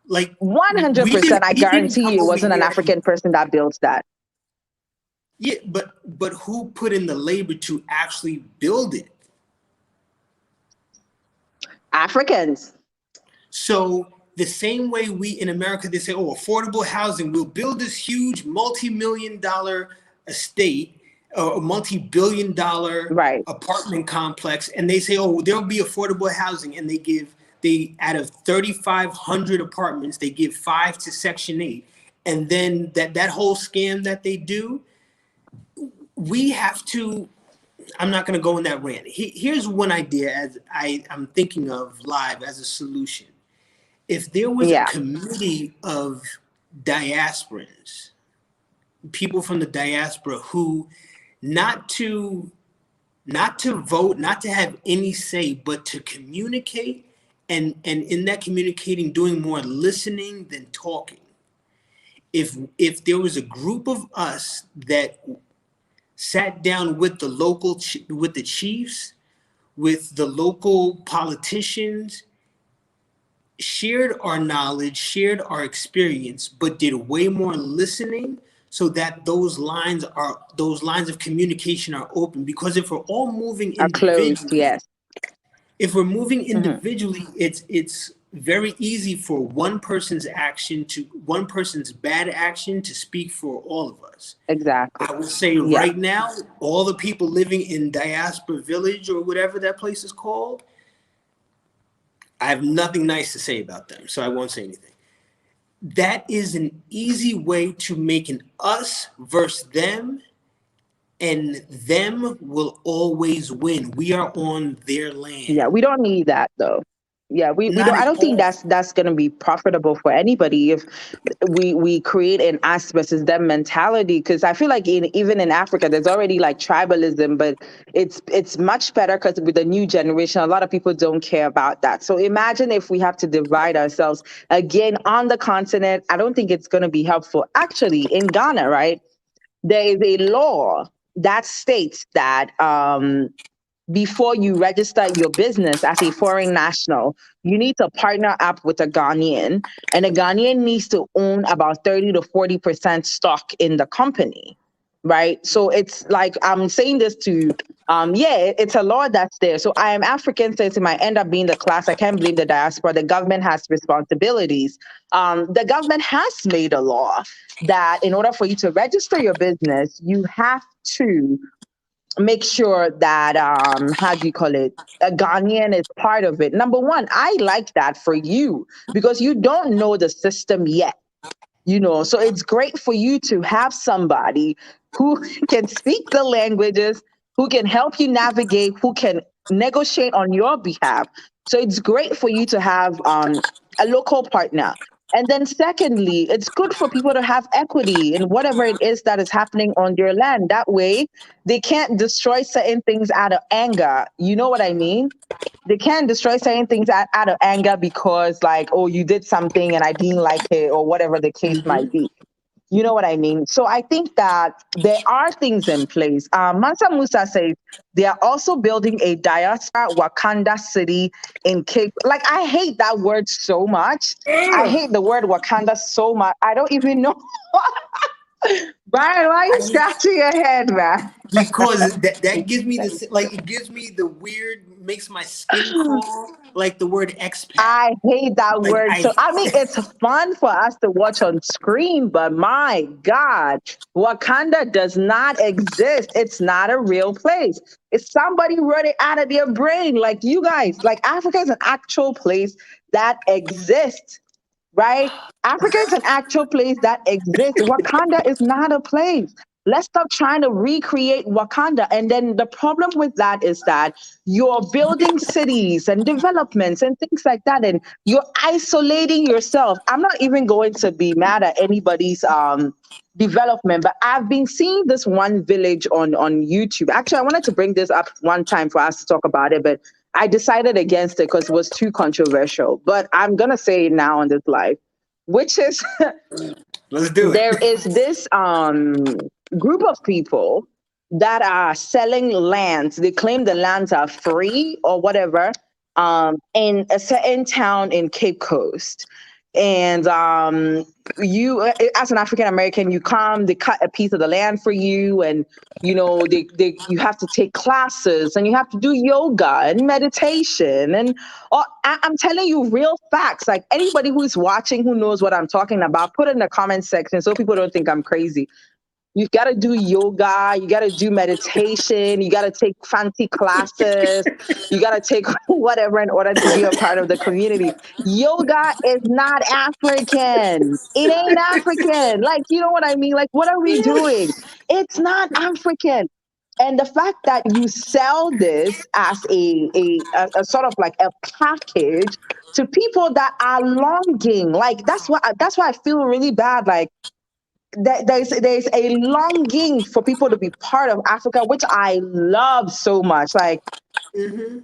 Like 100%, I guarantee you it wasn't an African person that built that. Yeah, but who put in the labor to actually build it? Africans. So the same way we in America, they say, oh, affordable housing, we'll build this huge multi-million-dollar estate, a multi-billion-dollar apartment complex, and they say, oh, there'll be affordable housing, and they out of 3,500 apartments, they give 5 to Section 8, and then that whole scam that they do, we have to. I'm not going to go in that rant. Here's one idea as I'm thinking of live as a solution. If there was a community of diasporans, people from the diaspora who not to vote, not to have any say, but to communicate, and in that communicating, doing more listening than talking. If there was a group of us that sat down with the local, with the chiefs, with the local politicians, shared our knowledge, shared our experience, but did way more listening, so that those lines of communication are open. Because if we're all moving individually, closed, yes. If we're moving individually, it's very easy for one person's bad action to speak for all of us. Exactly. I would say right now, all the people living in Diaspora Village or whatever that place is called, I have nothing nice to say about them, so I won't say anything. That is an easy way to make an us versus them, and them will always win. We are on their land. Yeah, we don't need that though. Yeah, we Not don't. I at don't think all. that's going to be profitable for anybody if we create an us versus them mentality. Because I feel like even in Africa, there's already like tribalism, but it's much better because with the new generation, a lot of people don't care about that. So imagine if we have to divide ourselves again on the continent. I don't think it's going to be helpful. Actually, in Ghana, right, there is a law that states that before you register your business as a foreign national, you need to partner up with a Ghanaian, and a Ghanaian needs to own about 30 to 40% stock in the company, right? So it's like, I'm saying this to, it's a law that's there. So I am African, so it might end up being the class. I can't blame the diaspora. The government has responsibilities. The government has made a law that in order for you to register your business, you have to make sure that how do you call it, a Ghanaian is part of it. Number one, I like that for you because you don't know the system yet, so it's great for you to have somebody who can speak the languages, who can help you navigate, who can negotiate on your behalf. So it's great for you to have a local partner. And then secondly, it's good for people to have equity in whatever it is that is happening on their land. That way they can't destroy certain things out of anger. You know what I mean? They can't destroy certain things out of anger because like, oh, you did something and I didn't like it or whatever the case might be. You know what I mean? So I think that there are things in place. Mansa Musa says they are also building a diaspora Wakanda city in Cape. Like, I hate that word so much. I hate the word Wakanda so much. I don't even know. Brian, why are you scratching your head, man? Because that gives me it gives me the weird, makes my skin crawl, like the word expat. I hate that word. So I mean, it's fun for us to watch on screen, but my God, Wakanda does not exist. It's not a real place. It's somebody wrote it out of their brain. Like you guys, like Africa is an actual place that exists. Right? Africa is an actual place that exists. Wakanda is not a place. Let's stop trying to recreate Wakanda. And then the problem with that is that you're building cities and developments and things like that, and you're isolating yourself. I'm not even going to be mad at anybody's development, but I've been seeing this one village on YouTube. Actually, I wanted to bring this up one time for us to talk about it, but I decided against it because it was too controversial. But I'm going to say it now on this live, which is let's do it. There is this group of people that are selling lands. They claim the lands are free or whatever in a certain town in Cape Coast. And you, as an African American, you come, they cut a piece of the land for you, and you have to take classes, and you have to do yoga and meditation, and I'm telling you real facts. Like anybody who's watching who knows what I'm talking about, put it in the comment section so people don't think I'm crazy. You've got to do yoga, you got to do meditation, you got to take fancy classes, you got to take whatever in order to be a part of the community. Yoga is not African. It ain't African. Like, you know what I mean? Like, what are we doing? It's not African. And the fact that you sell this as a sort of like a package to people that are longing, like that's why I feel really bad. Like, there's a longing for people to be part of Africa, which I love so much. Like,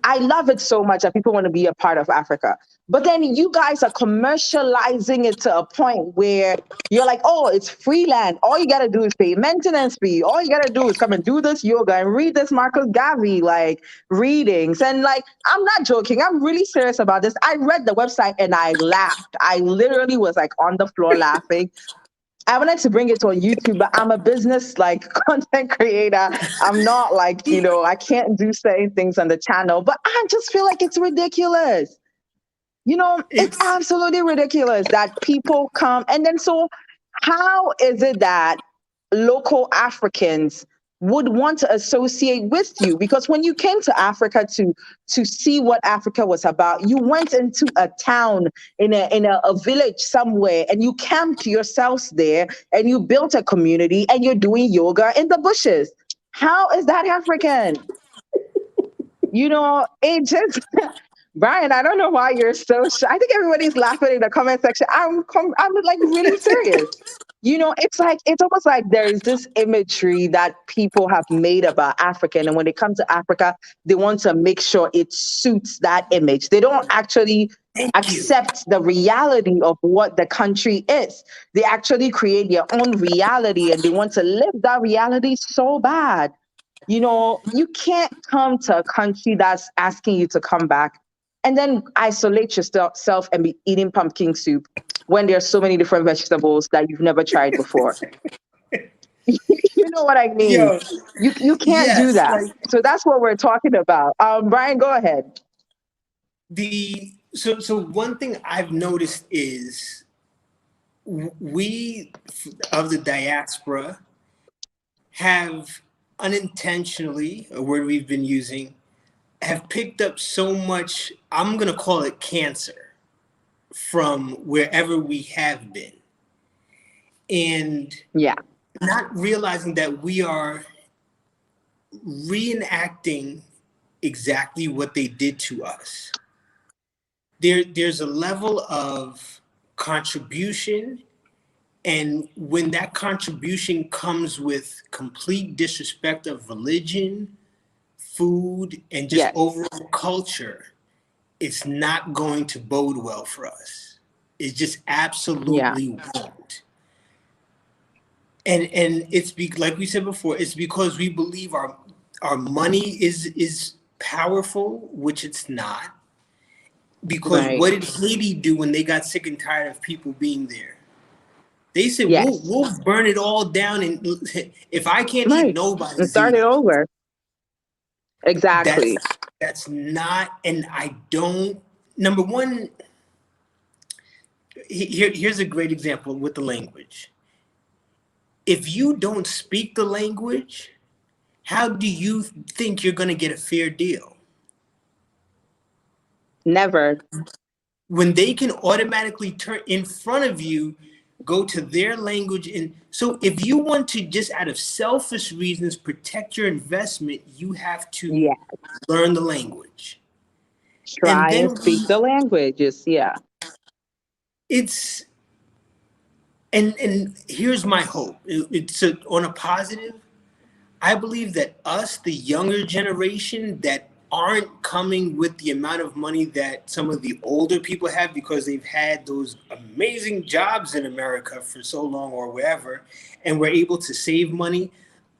I love it so much that people want to be a part of Africa. But then you guys are commercializing it to a point where you're like, oh, it's free land. All you got to do is pay maintenance fee. All you got to do is come and do this yoga and read this Marcus Garvey like readings. And like, I'm not joking. I'm really serious about this. I read the website and I laughed. I literally was like on the floor laughing. I wanted to bring it on YouTube, but I'm a business like content creator. I'm not like, I can't do certain things on the channel, but I just feel like it's ridiculous. You know, it's It's absolutely ridiculous that people come and then so how is it that local Africans would want to associate with you? Because when you came to Africa to see what Africa was about, you went into a town in a village somewhere and you camped yourselves there and you built a community and you're doing yoga in the bushes. How is that African? You know, it just Brian, I don't know why you're so I think everybody's laughing in the comment section. I'm like really serious. You know, it's almost like there is this imagery that people have made about African, and when they come to Africa, they want to make sure it suits that image. They don't actually thank you. accept the reality of what the country is. They actually create their own reality and they want to live that reality so bad. You know, you can't come to a country that's asking you to come back and then isolate yourself and be eating pumpkin soup when there's so many different vegetables that you've never tried before. You know what I mean? Yo, You can't do yes, that. like So that's what we're talking about. Brian, go ahead. so one thing I've noticed is we of the diaspora have unintentionally, a word we've been using, have picked up so much, I'm gonna call it cancer, from wherever we have been. And Yeah. not realizing that we are reenacting exactly what they did to us. There's a level of contribution, and when that contribution comes with complete disrespect of religion, food, and just Yes. overall culture, it's not going to bode well for us. It just Yeah. absolutely won't. And like we said before, it's because we believe our money is powerful, which it's not. Because Right. what did Haiti do when they got sick and tired of people being there? They said, Yes. we'll burn it all down, and if I can't eat, Right. And nobody's start it eating. over. That's Exactly. that's not, and I don't. Number one, here's a great example with the language. If you don't speak the language, how do you think you're going to get a fair deal? Never. When they can automatically turn in front of you, go to their language. And so if you want to, just out of selfish reasons, protect your investment, you have to Yeah. learn the language. And Try and then speak the languages. Yeah. it's, and here's my hope. It's on a positive. I believe that us, the younger generation that aren't coming with the amount of money that some of the older people have because they've had those amazing jobs in America for so long or wherever, and we're able to save money.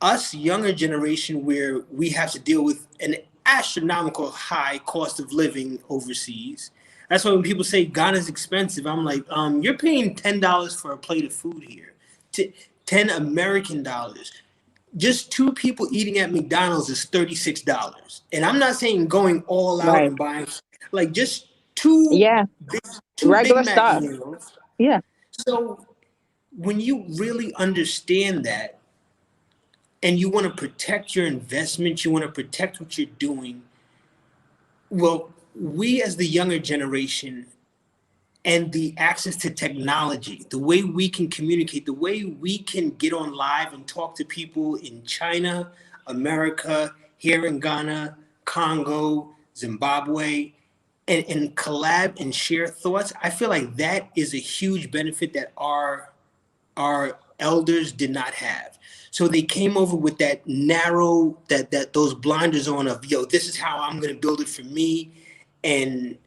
Us, younger generation, where we have to deal with an astronomical high cost of living overseas. That's why when people say Ghana's expensive, I'm like, you're paying $10 for a plate of food here, 10 American dollars. Just two people eating at McDonald's is $36. And I'm not saying going all out Right. and buying, like just two Yeah. big, two Big Regular Mac stuff. meals. Yeah. So when you really understand that and you want to protect your investment, you want to protect what you're doing, well, we as the younger generation and the access to technology, the way we can communicate, the way we can get on live and talk to people in China, America, here in Ghana, Congo, Zimbabwe, and collab and share thoughts. I feel like that is a huge benefit that our elders did not have. So they came over with that narrow, that those blinders on of, yo, this is how I'm gonna build it for me, and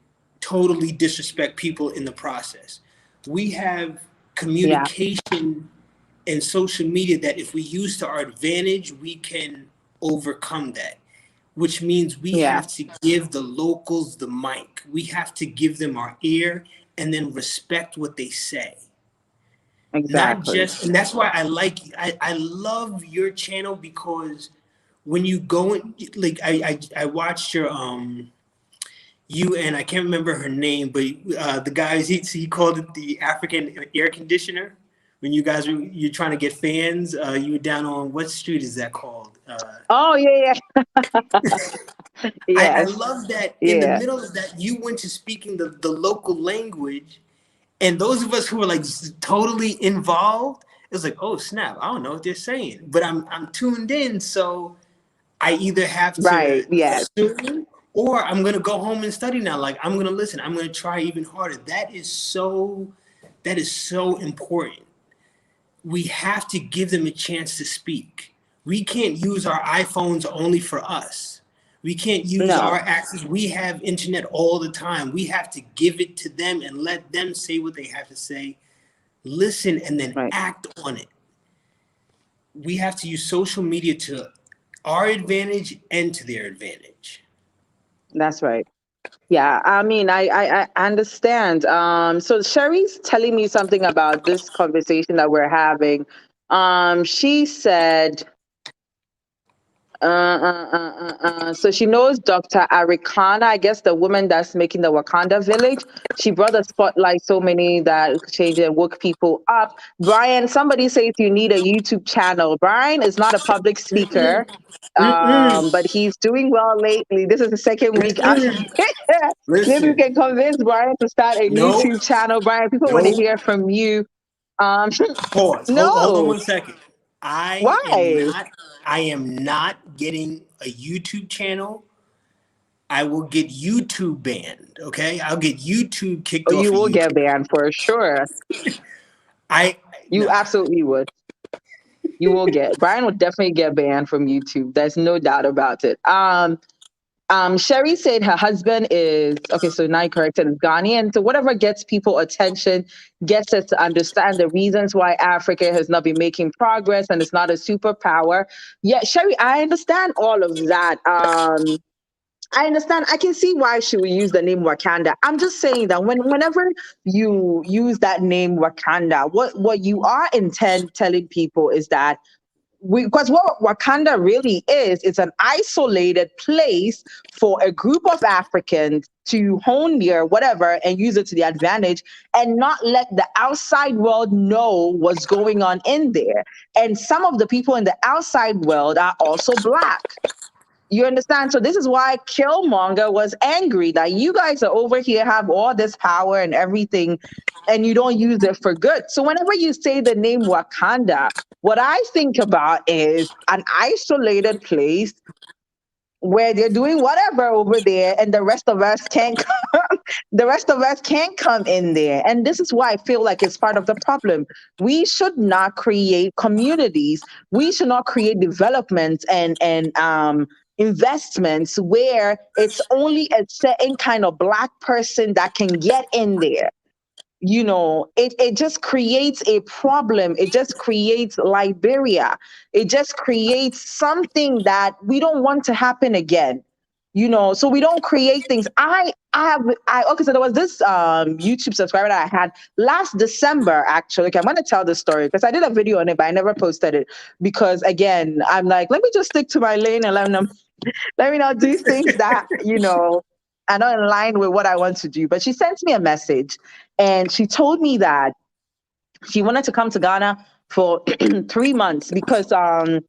totally disrespect people in the process. We have Yeah. communication and social media that if we use to our advantage, we can overcome that, which means we Yeah. have to give the locals the mic. We have to give them our ear and then respect what they say. Not Exactly. just, and that's why I love your channel, because when you go in, like I watched you and I can't remember her name, but the guys he called it the African air conditioner. When you guys you're trying to get fans, you were down on what street is that called? Oh yeah, yeah. I Yes, love that in the yeah. middle of that you went to speaking the local language, and those of us who were like totally involved, it was like, oh snap, I don't know what they're saying, but I'm tuned in, so I either have to Right. Yes. assume or I'm gonna go home and study now. Like I'm gonna listen. I'm gonna try even harder. That is so important. We have to give them a chance to speak. We can't use our iPhones only for us. We can't use our No. access. We have internet all the time. We have to give it to them and let them say what they have to say, listen, and then Right. act on it. We have to use social media to our advantage and to their advantage. That's right. Yeah, I mean, I understand. So Sherry's telling me something about this conversation that we're having. She said, so she knows Dr. Arikana, I guess the woman that's making the Wakanda village. She brought the spotlight so many that changed and woke people up. Brian, somebody says you need a YouTube channel. Brian is not a public speaker, but he's doing well lately. This is the second week after. Maybe we Listen, can convince Brian to start a nope, YouTube channel. Brian, people want to nope. hear from you. Um, Pause. Hold on no, 1 second. I am why? not. I am not getting a YouTube channel. I will get YouTube banned. Okay, I'll get YouTube kicked Oh, off you of will get YouTube. banned for sure. I You nah. absolutely would. You will get Brian would definitely get banned from YouTube. There's no doubt about it. Sherry said her husband is okay. So now you corrected, is Ghanaian. So whatever gets people attention gets us to understand the reasons why Africa has not been making progress and it's not a superpower. Yeah, Sherry, I understand all of that. I understand. I can see why she would use the name Wakanda. I'm just saying that whenever you use that name Wakanda, what you are intent telling people is that because what Wakanda really is, it's an isolated place for a group of Africans to hone their whatever and use it to their advantage and not let the outside world know what's going on in there. And some of the people in the outside world are also Black. You understand? So this is why Killmonger was angry that you guys are over here, have all this power and everything, and you don't use it for good. So whenever you say the name Wakanda, what I think about is an isolated place where they're doing whatever over there, and the rest of us can't come. The rest of us can't come in there, and this is why I feel like it's part of the problem. We should not create communities. We should not create developments and investments where it's only a certain kind of Black person that can get in there. It just creates a problem. It just creates Liberia. It just creates something that we don't want to happen again. So we don't create things. Okay, so there was this YouTube subscriber that I had last December, actually. Okay, I'm gonna tell this story because I did a video on it, but I never posted it because again, I'm like, let me just stick to my lane and let me not do things that, are not in line with what I want to do. But she sent me a message and she told me that she wanted to come to Ghana for 3 months because I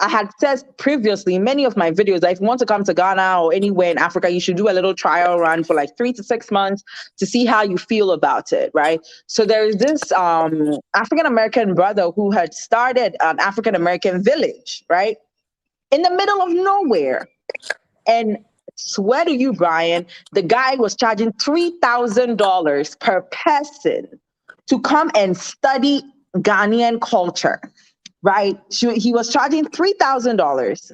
had said previously in many of my videos that if you want to come to Ghana or anywhere in Africa, you should do a little trial run for like 3 to 6 months to see how you feel about it, right? So there is this African-American brother who had started an African-American village, right? In the middle of nowhere. And swear to you, Brian, the guy was charging $3,000 per person to come and study Ghanaian culture, right? He was charging $3,000.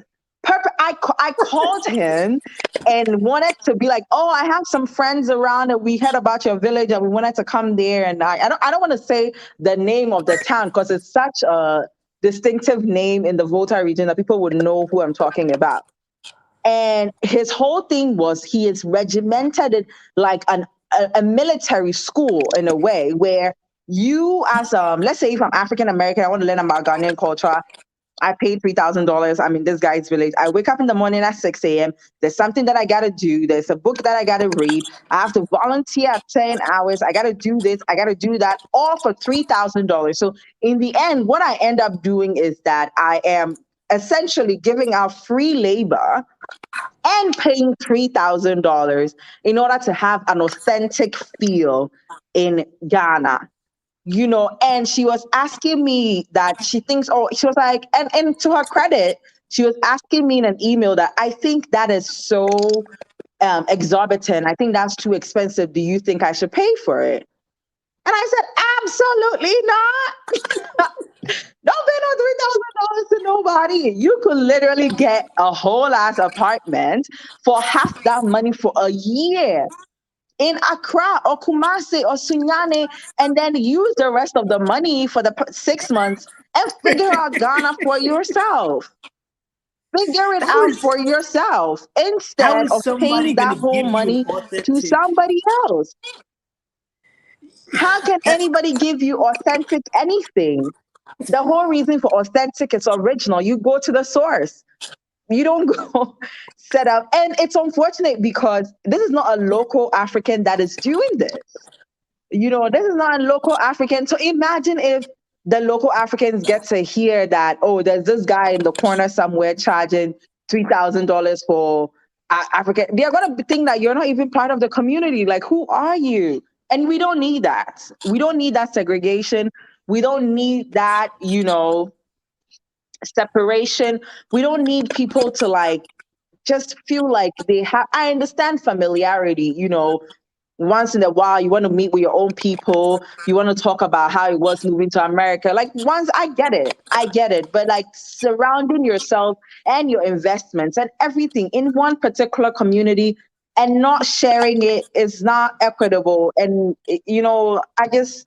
I called him and wanted to be like, oh, I have some friends around and we heard about your village and we wanted to come there. And I don't want to say the name of the town because it's such a distinctive name in the Volta region that people would know who I'm talking about. And his whole thing was he is regimented in like a military school in a way where you as let's say if I'm African American, I want to learn about Ghanaian culture. I paid $3,000. I'm in this guy's village. I wake up in the morning at 6 a.m. There's something that I got to do. There's a book that I got to read. I have to volunteer at 10 hours. I got to do this. I got to do that, all for $3,000. So in the end, what I end up doing is that I am essentially giving out free labor and paying $3,000 in order to have an authentic feel in Ghana. And she was asking me that she thinks, she was like, and to her credit, she was asking me in an email that I think that is so exorbitant. I think that's too expensive. Do you think I should pay for it? And I said, absolutely not. Don't pay no $3,000 to nobody. You could literally get a whole ass apartment for half that money for a year in Accra or Kumasi or Sunyani, and then use the rest of the money for the 6 months and figure out Ghana for yourself. Figure it out for yourself instead of paying that whole money to somebody else. How can anybody give you authentic anything? The whole reason for authentic is original. You go to the source. You don't go set up. And it's unfortunate because this is not a local African that is doing this. This is not a local African. So imagine if the local Africans get to hear that, there's this guy in the corner somewhere charging $3,000 for African. They're going to think that you're not even part of the community. Like, who are you? And we don't need that. We don't need that segregation. We don't need that, separation. We don't need people to just feel like they have. I understand familiarity, once in a while you want to meet with your own people, you want to talk about how it was moving to America. Once I get it, but surrounding yourself and your investments and everything in one particular community and not sharing it is not equitable. And I just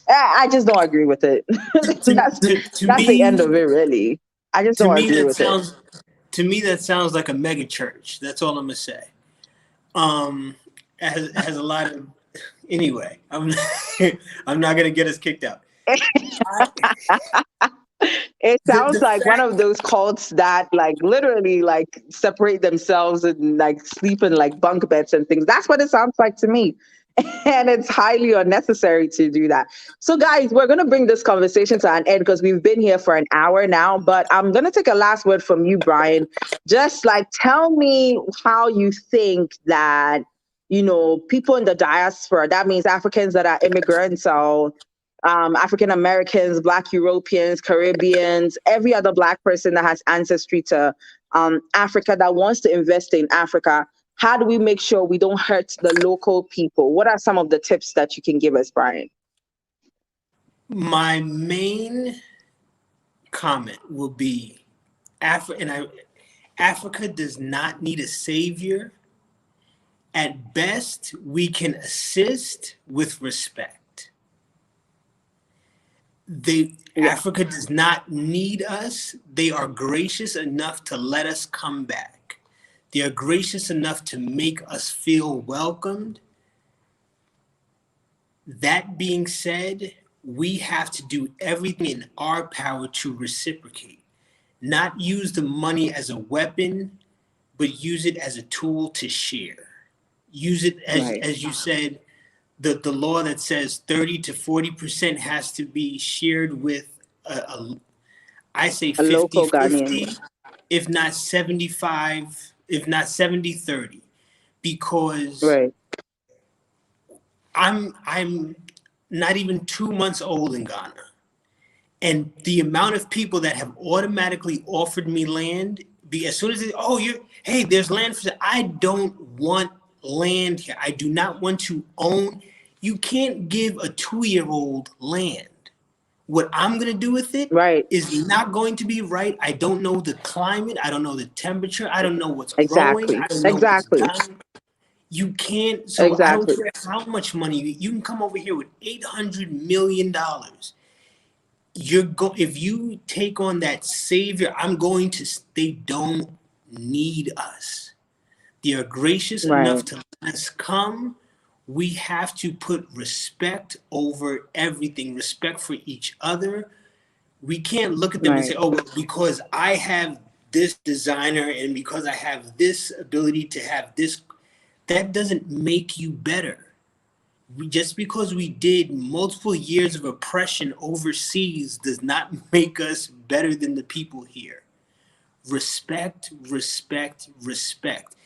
don't agree with it. That's the end of it, really. I just don't agree with it. To me, that sounds like a mega church. That's all I'm gonna say. Has a lot of. Anyway, I'm not gonna get us kicked out. It sounds like one of those cults that literally separate themselves and sleep in bunk beds and things. That's what it sounds like to me. And it's highly unnecessary to do that. So guys, we're going to bring this conversation to an end because we've been here for an hour now, but I'm going to take a last word from you, Brian. Just tell me how you think that, people in the diaspora, that means Africans that are immigrants or African Americans, Black Europeans, Caribbeans, every other Black person that has ancestry to Africa that wants to invest in Africa. How do we make sure we don't hurt the local people? What are some of the tips that you can give us, Brian? My main comment will be Africa does not need a savior. At best, we can assist with respect. Africa does not need us. They are gracious enough to let us come back. They are gracious enough to make us feel welcomed. That being said, we have to do everything in our power to reciprocate. Not use the money as a weapon, but use it as a tool to share. Use it as you said, the law that says 30 to 40% has to be shared with I say 50-50, if not 75, if not 70-30, because I'm not even 2 months old in Ghana. And the amount of people that have automatically offered me land, as soon as hey, there's land for I don't want land here. I do not want to own. You can't give a 2-year-old land. What I'm going to do with it is not going to be right. I don't know the climate. I don't know the temperature. I don't know what's growing. I don't know what's dying. You can't. So I don't care how much money. You can come over here with $800 million. If you take on that savior, they don't need us. They are gracious enough to let us come. We have to put respect over everything, respect for each other. We can't look at them and say, oh, well, because I have this designer and because I have this ability to have this, that doesn't make you better. Just because we did multiple years of oppression overseas does not make us better than the people here. Respect, respect, respect.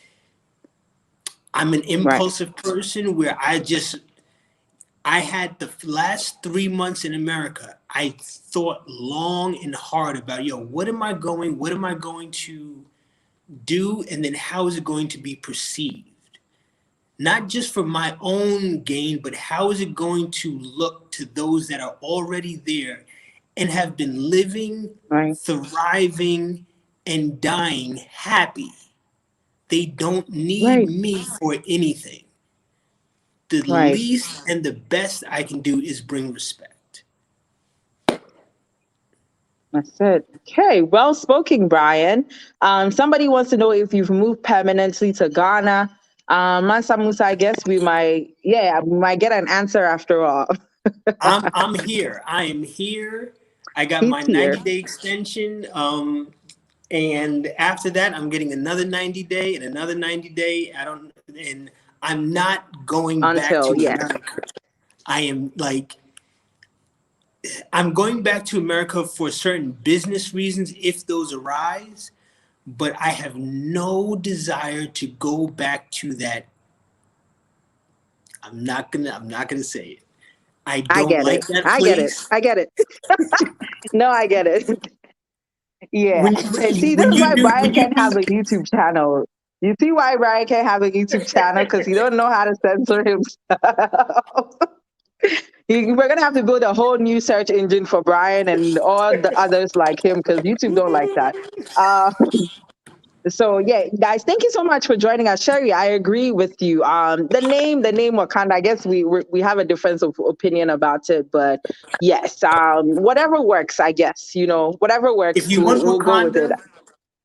I'm an impulsive person where I had the last 3 months in America, I thought long and hard about, what am I going to do? And then how is it going to be perceived? Not just for my own gain, but how is it going to look to those that are already there and have been living, thriving, and dying happy? They don't need me for anything. The least and the best I can do is bring respect. That's it. Okay, well spoken, Brian. Somebody wants to know if you've moved permanently to Ghana. Mansa Musa, I guess we might get an answer after all. I'm here. I am here. I got my 90-day extension. And after that, I'm getting another 90-day and another 90-day. And I'm not going back to America. I'm going back to America for certain business reasons, if those arise, but I have no desire to go back to that. I'm not gonna say it. I don't like that place. I get it. No, I get it. Yeah. See, this is why Brian can't have a YouTube channel. You see why Brian can't have a YouTube channel? Because he don't know how to censor himself. We're going to have to build a whole new search engine for Brian and all the others like him, because YouTube don't like that. So yeah, guys, thank you so much for joining us. Sherry, I agree with you. The name Wakanda, I guess we have a difference of opinion about it, but yes, whatever works, I guess, whatever works, if you want we'll go with it.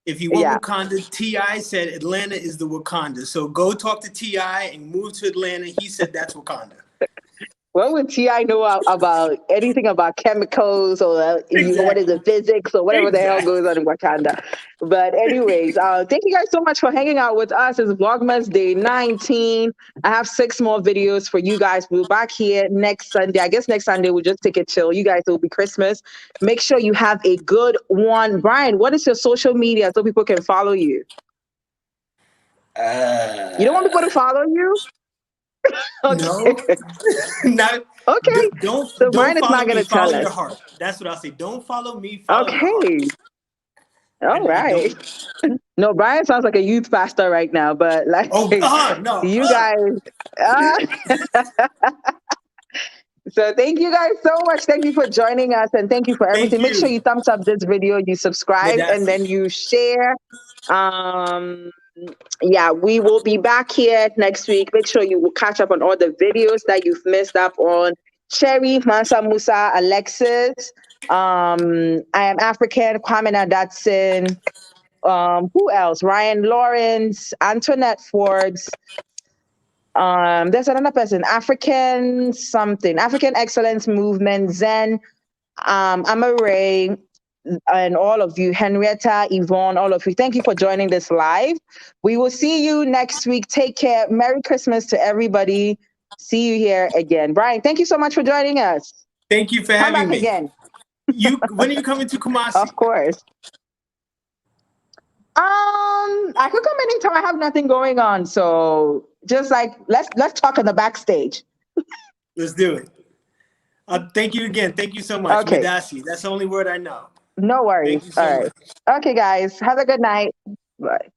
If you want Wakanda, T.I. said Atlanta is the Wakanda. So go talk to T.I. and move to Atlanta. He said that's Wakanda. What would T.I. know about anything about chemicals or what is it, physics or whatever the hell goes on in Wakanda? But anyways, thank you guys so much for hanging out with us. It's Vlogmas Day 19. I have 6 more videos for you guys. We'll be back here next Sunday. I guess next Sunday we'll just take it chill. You guys, it will be Christmas. Make sure you have a good one. Brian, what is your social media so people can follow you? You don't want people to follow you? Okay. No. Okay. Don't Brian is not going to tell us. Your heart. That's what I'll say. Don't follow me. Follow your heart. All right. No, Brian sounds like a youth pastor right now, but no. You guys. So thank you guys so much. Thank you for joining us, and thank you for everything. Make sure you thumbs up this video, you subscribe, and then you share. Yeah, we will be back here next week. Make sure you will catch up on all the videos that you've missed up on. Cherry, Mansa Musa, Alexis, I Am African, Kwame Nadatsin, who else? Ryan Lawrence, Antoinette Forbes. There's another person, African Excellence Movement, Zen, Amaray, and all of you, Henrietta, Yvonne, all of you. Thank you for joining this live. We will see you next week. Take care. Merry Christmas to everybody. See you here again. Brian, thank you so much for joining us. Thank you for having me. Again. When are you coming to Kumasi? Of course. I could come anytime. I have nothing going on. So just let's talk in the backstage. Let's do it. Thank you again. Thank you so much. Okay. Medasi. That's the only word I know. No worries. All right. Okay, guys. Have a good night. Bye.